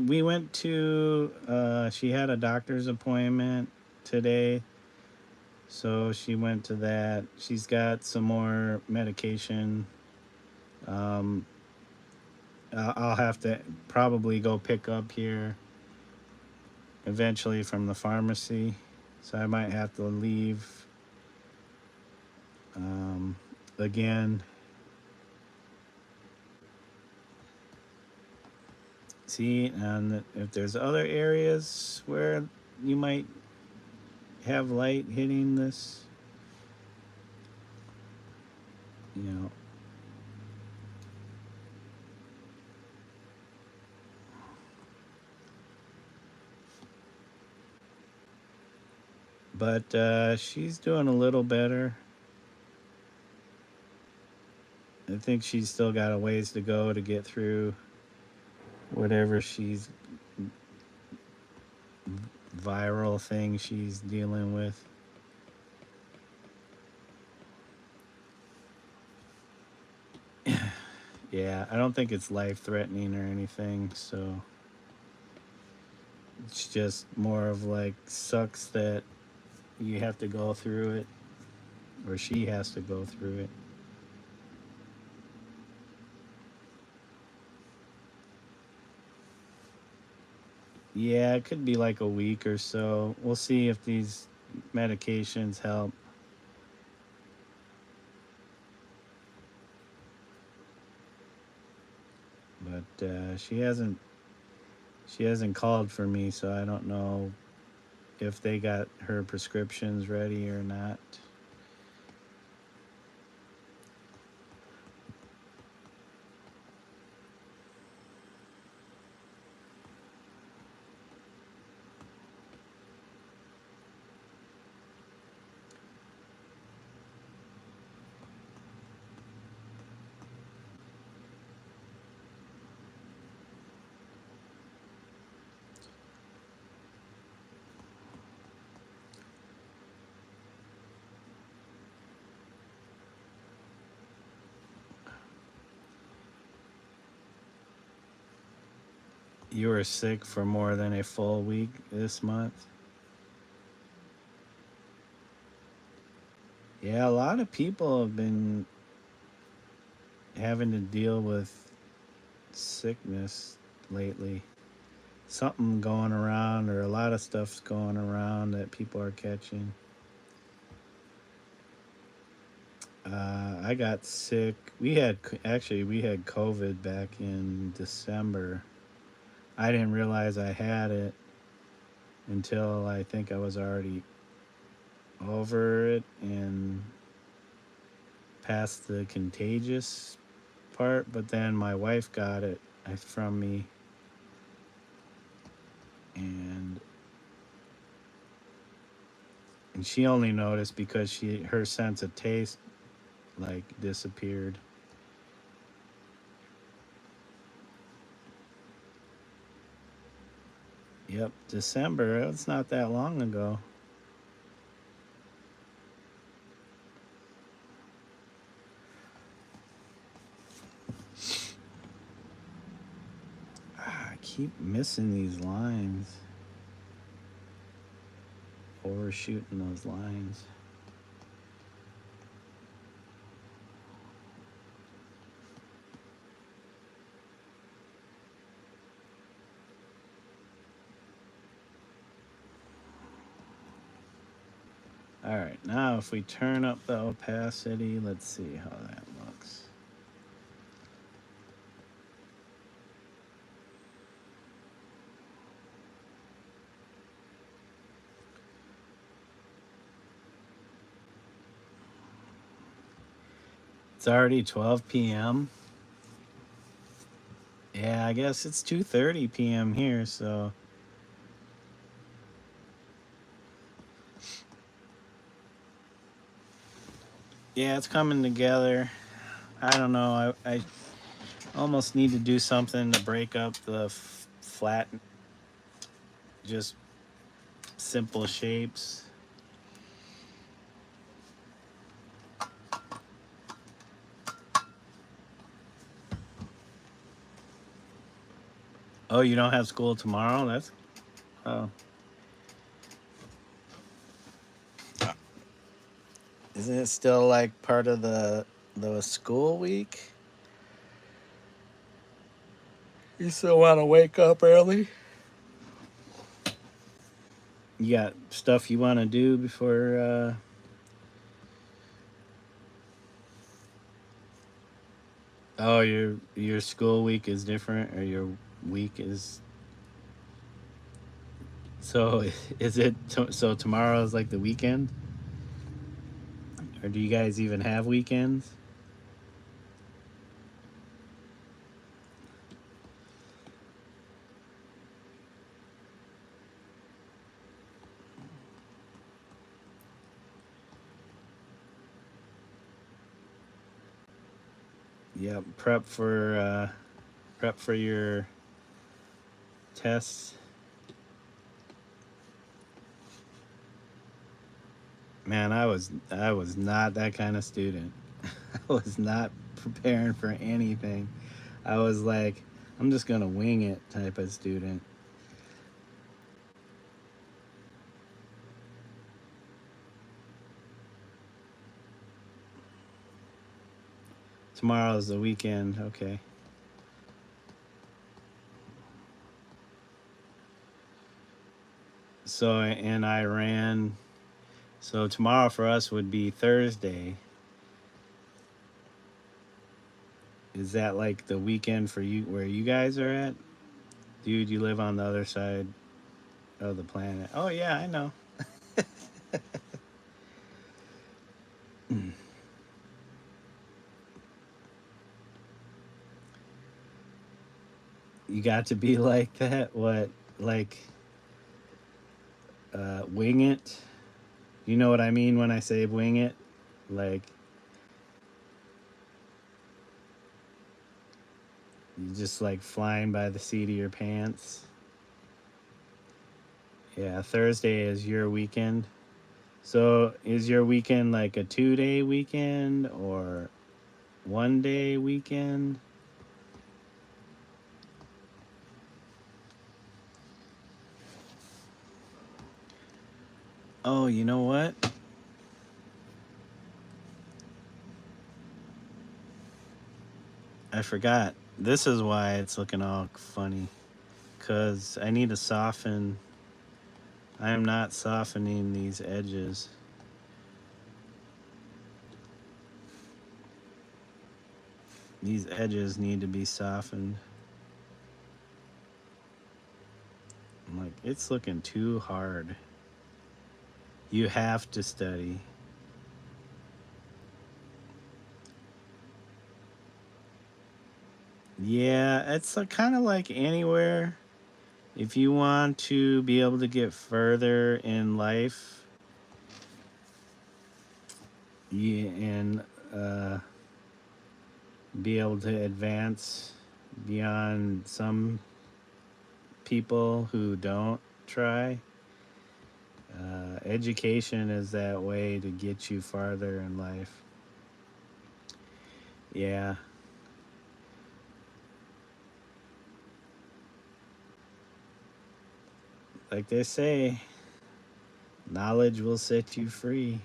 We went to, she had a doctor's appointment today. So she went to that. She's got some more medication. Um, I'll have to probably go pick up here eventually from the pharmacy. So I might have to leave again. See, and if there's other areas where you might have light hitting this, you know. But she's doing a little better. I think she's still got a ways to go to get through whatever viral thing she's dealing with. Yeah, I don't think it's life-threatening or anything, so it's just more of like sucks that you have to go through it, or she has to go through it. Yeah, it could be like a week or so. We'll see if these medications help. But she hasn't called for me, so I don't know if they got her prescriptions ready or not. You were sick for more than a full week this month. Yeah, a lot of people have been having to deal with sickness lately. Something going around, or a lot of stuff's going around that people are catching. I got sick. We had COVID back in December. I didn't realize I had it until I think I was already over it and past the contagious part. But then my wife got it from me, and she only noticed because her sense of taste like disappeared. Yep, December. It's not that long ago. I keep missing these lines. Overshooting those lines. All right, now if we turn up the opacity, let's see how that looks. It's already 12 p.m. Yeah, I guess it's 2:30 p.m. here, so yeah, it's coming together. I don't know. I almost need to do something to break up the flat, just simple shapes. Oh, you don't have school tomorrow? That's oh. Isn't it still like part of the school week? You still want to wake up early? You got stuff you want to do before oh, your school week is different, or your week is so is it so tomorrow is like the weekend? Or do you guys even have weekends? Yep, prep for your tests. Man, I was not that kind of student. I was not preparing for anything. I was like, I'm just gonna wing it type of student. Tomorrow's the weekend. Okay. So, and I ran. So tomorrow for us would be Thursday. Is that like the weekend for you where you guys are at? Dude, you live on the other side of the planet. Oh yeah, I know. You got to be like that? What? Like wing it? You know what I mean when I say wing it? Like you just like flying by the seat of your pants. Yeah, Thursday is your weekend. So is your weekend like a 2 day weekend or 1 day weekend? Oh, you know what? I forgot. This is why it's looking all funny. Because I need to soften. I am not softening these edges. These edges need to be softened. I'm like, it's looking too hard. You have to study. Yeah, it's kind of like anywhere. If you want to be able to get further in life, and uh, be able to advance beyond some people who don't try, education is that way to get you farther in life. Yeah, like they say, knowledge will set you free.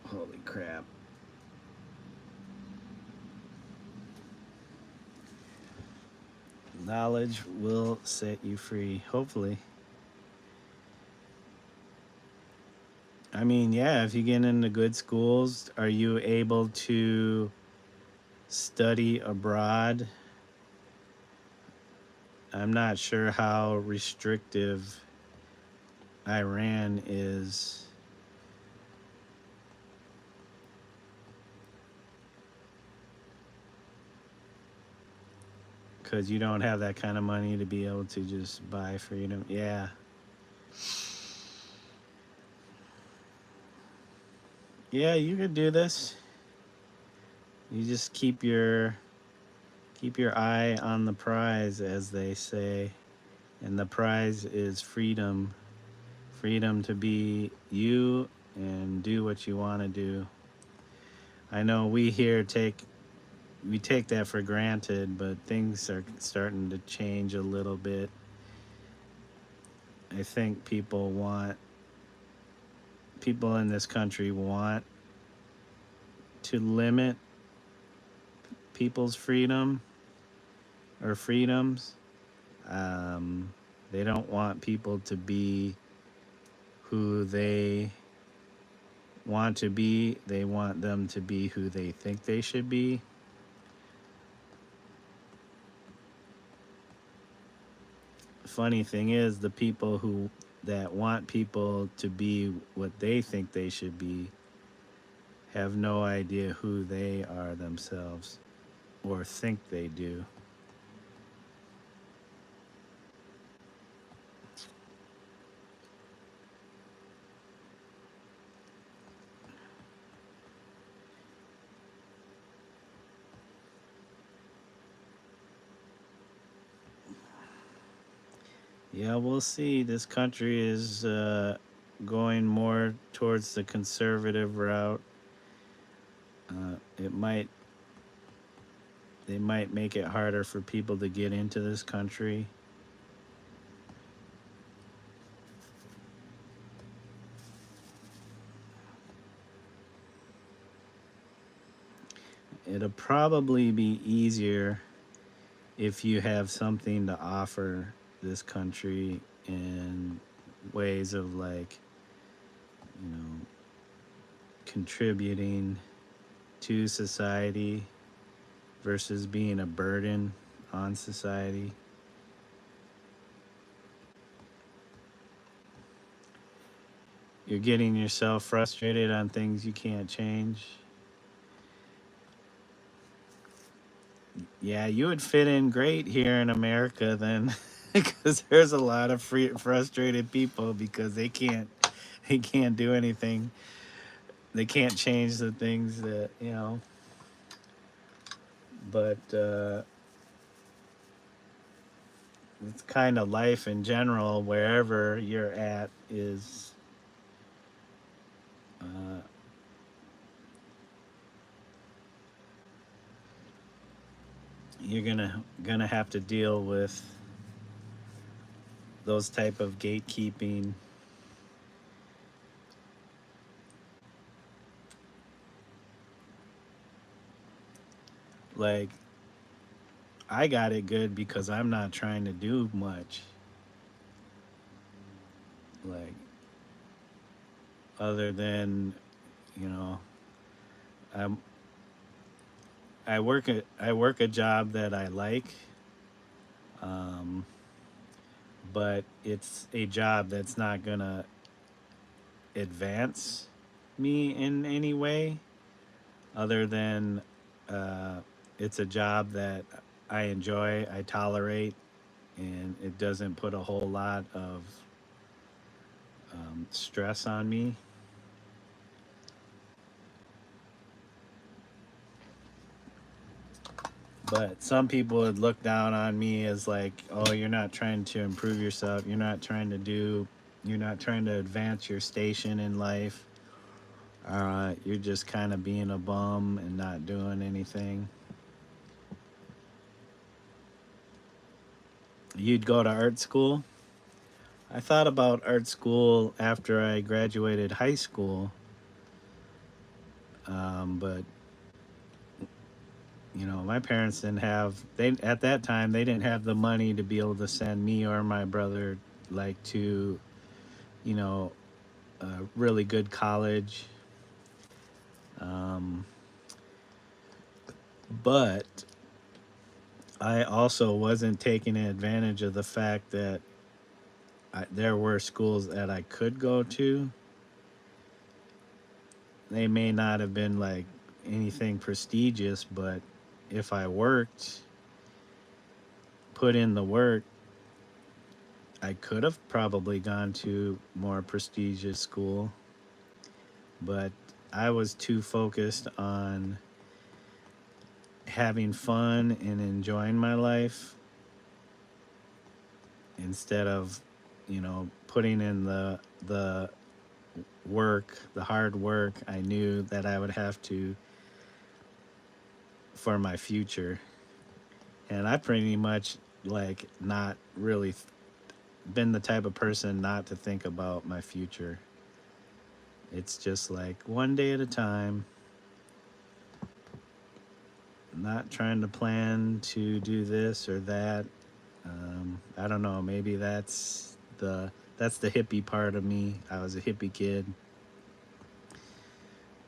Holy crap. Knowledge will set you free, hopefully. I mean, yeah, if you get into good schools, are you able to study abroad? I'm not sure how restrictive Iran is. Because you don't have that kind of money to be able to just buy freedom. Yeah. Yeah, you could do this. You just keep your eye on the prize, as they say. And the prize is freedom. Freedom to be you and do what you want to do. I know we take that for granted, but things are starting to change a little bit. I think people in this country want to limit people's freedom or freedoms. Um, they don't want people to be who they want to be. They want them to be who they think they should be. Funny thing is, the people who that want people to be what they think they should be have no idea who they are themselves or think they do. Yeah, we'll see. This country is going more towards the conservative route. It might they might make it harder for people to get into this country. It'll probably be easier if you have something to offer this country in ways of like, you know, contributing to society versus being a burden on society. You're getting yourself frustrated on things you can't change. Yeah, you would fit in great here in America then, because there's a lot of frustrated people because they can't do anything. They can't change the things that you know. But it's kind of life in general, wherever you're at, is uh, you're gonna have to deal with those type of gatekeeping. Like I got it good because I'm not trying to do much. Like other than you know, I'm I work a job that I like, um, but it's a job that's not gonna advance me in any way other than uh, it's a job that I enjoy, I tolerate, and it doesn't put a whole lot of stress on me. But some people would look down on me as like, oh, you're not trying to improve yourself. You're not trying to advance your station in life. You're just kind of being a bum and not doing anything. You'd go to art school. I thought about art school after I graduated high school, but you know, my parents didn't have they at that time they didn't have the money to be able to send me or my brother like to you know a really good college. Um, but I also wasn't taking advantage of the fact that there were schools that I could go to. They may not have been like anything prestigious, but if I worked, put in the work, I could have probably gone to more prestigious school, but I was too focused on having fun and enjoying my life instead of, you know, putting in the work, the hard work I knew that I would have to for my future. And I pretty much like not really been the type of person not to think about my future. It's just like one day at a time, not trying to plan to do this or that. I don't know. Maybe that's the hippie part of me. I was a hippie kid,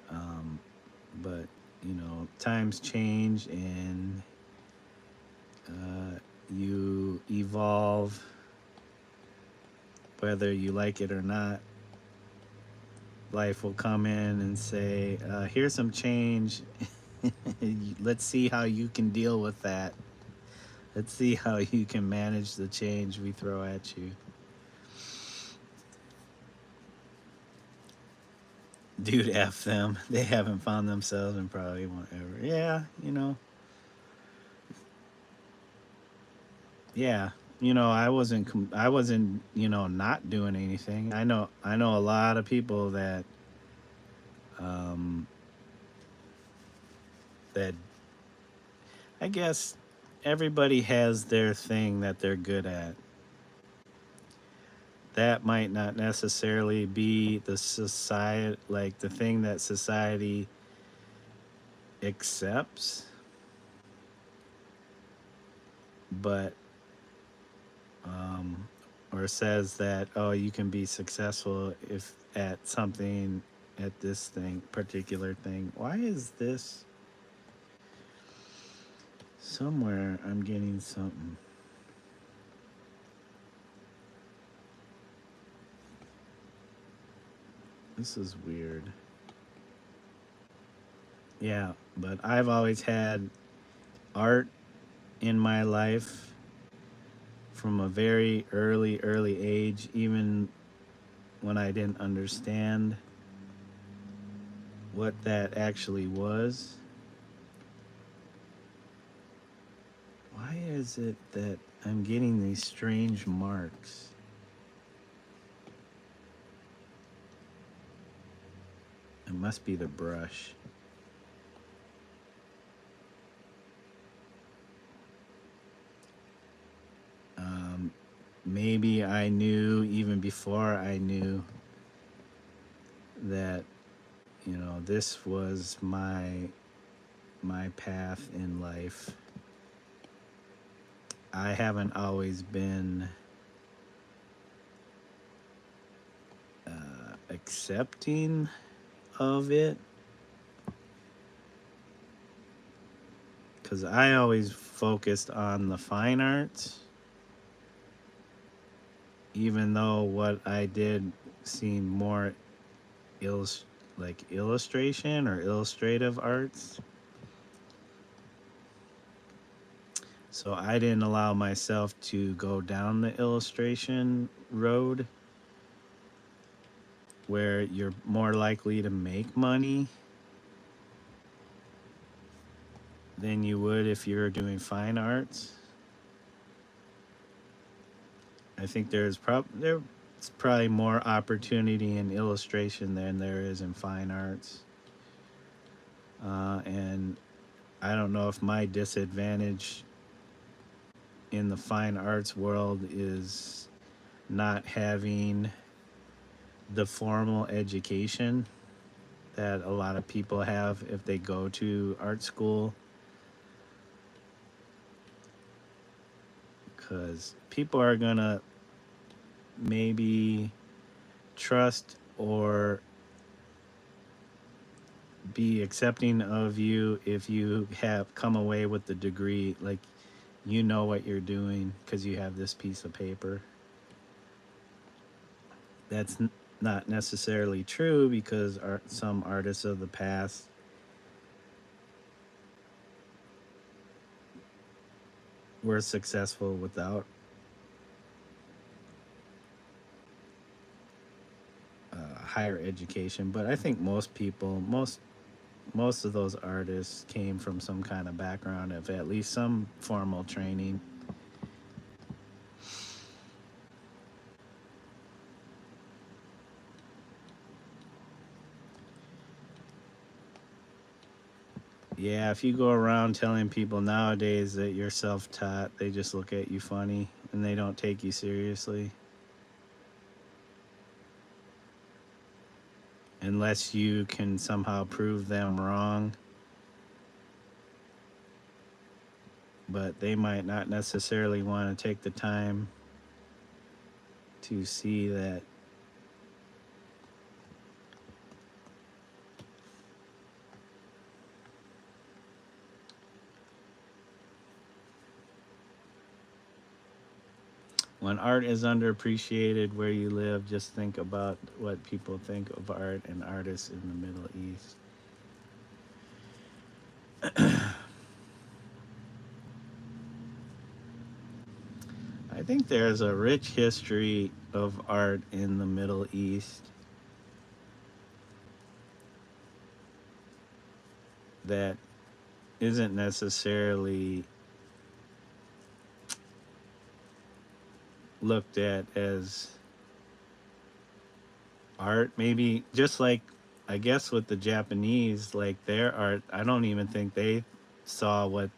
um, but you know, times change and you evolve, whether you like it or not. Life will come in and say, "Here's some change. Let's see how you can deal with that. Let's see how you can manage the change we throw at you." Dude, F them. They haven't found themselves and probably won't ever. Yeah, you know. Yeah, you know, I wasn't, you know, not doing anything. I know a lot of people that um that I guess everybody has their thing that they're good at. That might not necessarily be the society, like the thing that society accepts, but or says that, oh, you can be successful if at something, at this thing, particular thing. Why is this somewhere? I'm getting something. This is weird. Yeah, but I've always had art in my life from a very early age, even when I didn't understand what that actually was. Why is it that I'm getting these strange marks? It must be the brush. Maybe I knew even before I knew that, this was my path in life. I haven't always been accepting of it, because I always focused on the fine arts, even though what I did seemed more like illustration or illustrative arts. So I didn't allow myself to go down the illustration road where you're more likely to make money than you would if you're doing fine arts. I think there's probably more opportunity in illustration than there is in fine arts. And I don't know if my disadvantage in the fine arts world is not having the formal education that a lot of people have if they go to art school. Because people are going to maybe trust or be accepting of you if you have come away with the degree, like you know what you're doing because you have this piece of paper. That's not necessarily true, because some artists of the past were successful without higher education. But I think most of those artists came from some kind of background of at least some formal training. Yeah, if you go around telling people nowadays that you're self-taught, they just look at you funny and they don't take you seriously. Unless you can somehow prove them wrong. But they might not necessarily want to take the time to see that when art is underappreciated where you live, just think about what people think of art and artists in the Middle East. I think there's a rich history of art in the Middle East that isn't necessarily looked at as art. Maybe just like, I guess, with the Japanese, like their art, I don't even think they saw what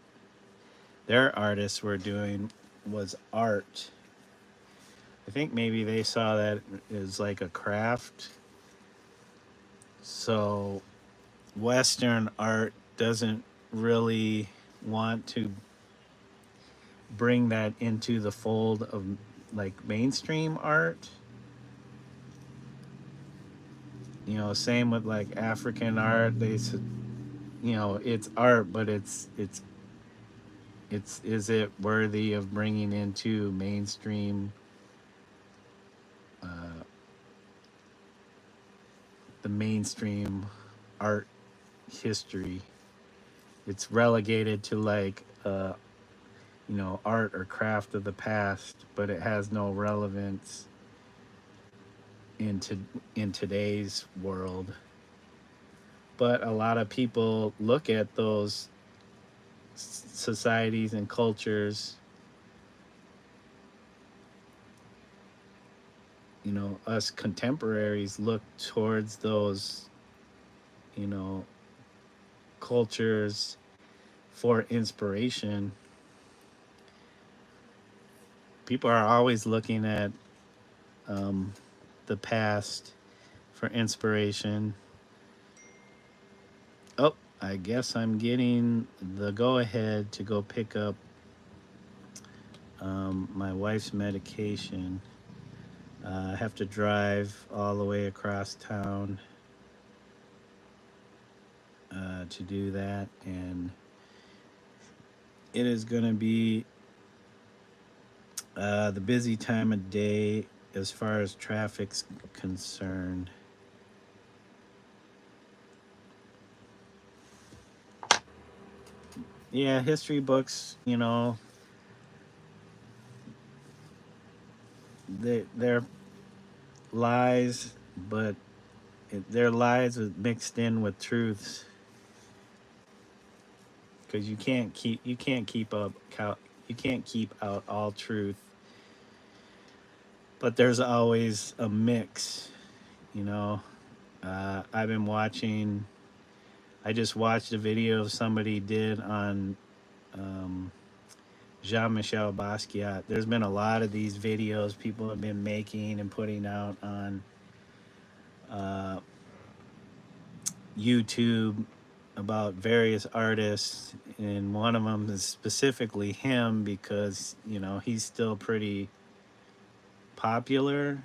their artists were doing was art. I think maybe they saw that as like a craft. So Western art doesn't really want to bring that into the fold of like mainstream art. You know, same with like African art. You know, it's art, but it's is it worthy of bringing into mainstream, uh, the mainstream art history? It's relegated to like, you know, art or craft of the past, but it has no relevance into in today's world. But a lot of people look at those societies and cultures, you know, us contemporaries look towards those, you know, cultures for inspiration. People are always looking at, um, the past for inspiration. Oh, I guess I'm getting the go ahead to go pick up, my wife's medication. I have to drive all the way across town, to do that, and it is going to be, the busy time of day as far as traffic's concerned. Yeah, history books, you know, they're lies, but they're lies mixed in with truths, because you can't keep you can't keep out all truth, but there's always a mix, you know. I've been watching. I just watched a video somebody did on, um, Jean-Michel Basquiat. There's been a lot of these videos people have been making and putting out on, uh, YouTube about various artists, and one of them is specifically him because, you know, he's still pretty popular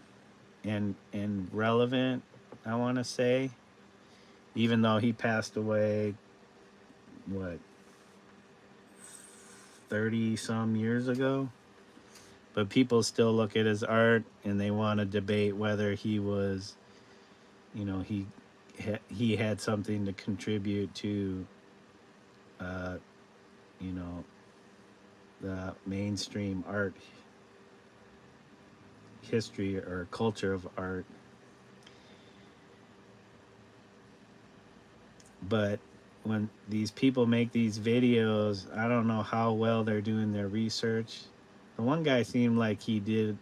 and relevant, I want to say, even though he passed away, what, 30 some years ago. But people still look at his art and they want to debate whether he was, you know, he had something to contribute to, uh, you know, the mainstream art history or culture of art. But when these people make these videos, I don't know how well they're doing their research. The one guy seemed like he did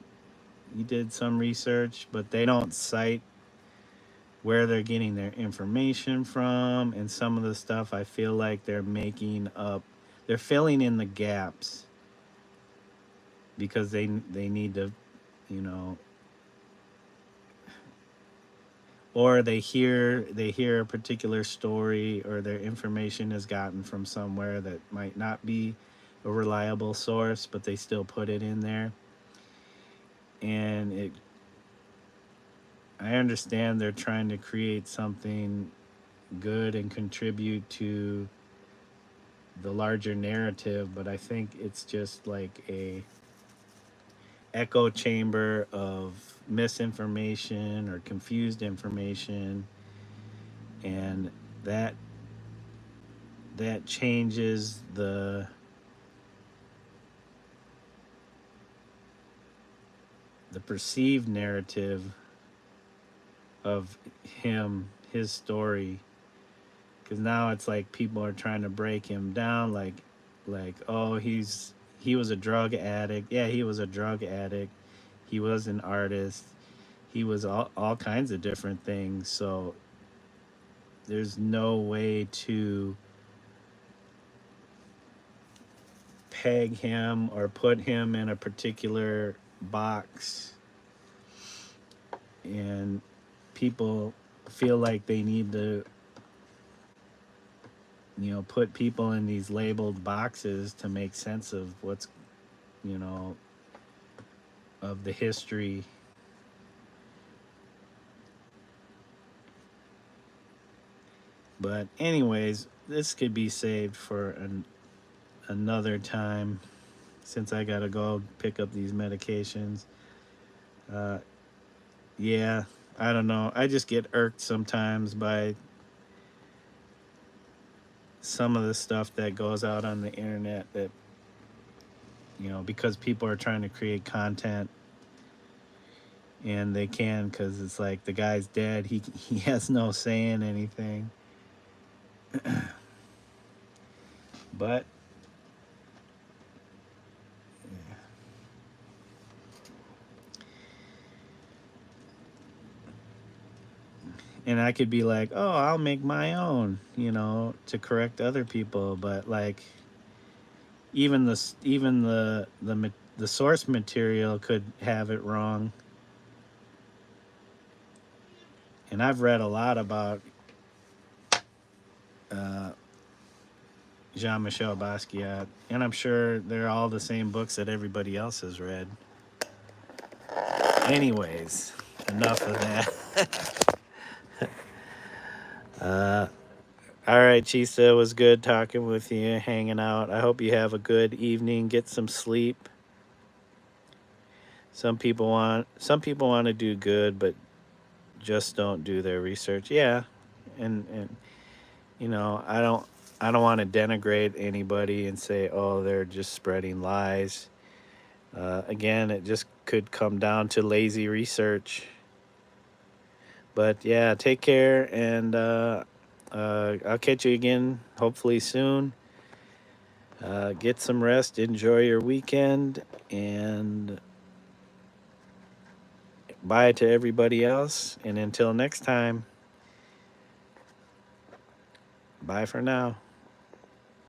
some research, but they don't cite where they're getting their information from, and some of the stuff I feel like they're making up. They're filling in the gaps because they need to, you know, or they hear a particular story, or their information is gotten from somewhere that might not be a reliable source, but they still put it in there. And it I understand they're trying to create something good and contribute to the larger narrative, but I think it's just like a echo chamber of misinformation or confused information, and that that changes the perceived narrative of his story, because now it's like people are trying to break him down, like, oh, he was a drug addict. Yeah, he was a drug addict. He was an artist. He was all kinds of different things. So there's no way to peg him or put him in a particular box, and people feel like they need to, you know, put people in these labeled boxes to make sense of what's, you know, of the history. But anyways, this could be saved for another time since I gotta go pick up these medications. Uh, yeah, I don't know. I just get irked sometimes by some of the stuff that goes out on the internet that, because people are trying to create content and they can because it's like the guy's dead. He has no say in anything. But and I could be like, oh, I'll make my own, to correct other people. But like, even the source material could have it wrong. And I've read a lot about uh, Jean-Michel Basquiat, and I'm sure they're all the same books that everybody else has read. Anyways, enough of that. All right, Chisa, it was good talking with you, hanging out. I hope you have a good evening. Get some sleep. Some people want to do good, but just don't do their research. Yeah, and I don't want to denigrate anybody and say, oh, they're just spreading lies. Again, it just could come down to lazy research. But yeah, take care, and I'll catch you again hopefully soon. Get some rest, enjoy your weekend, and bye to everybody else. And until next time, bye for now.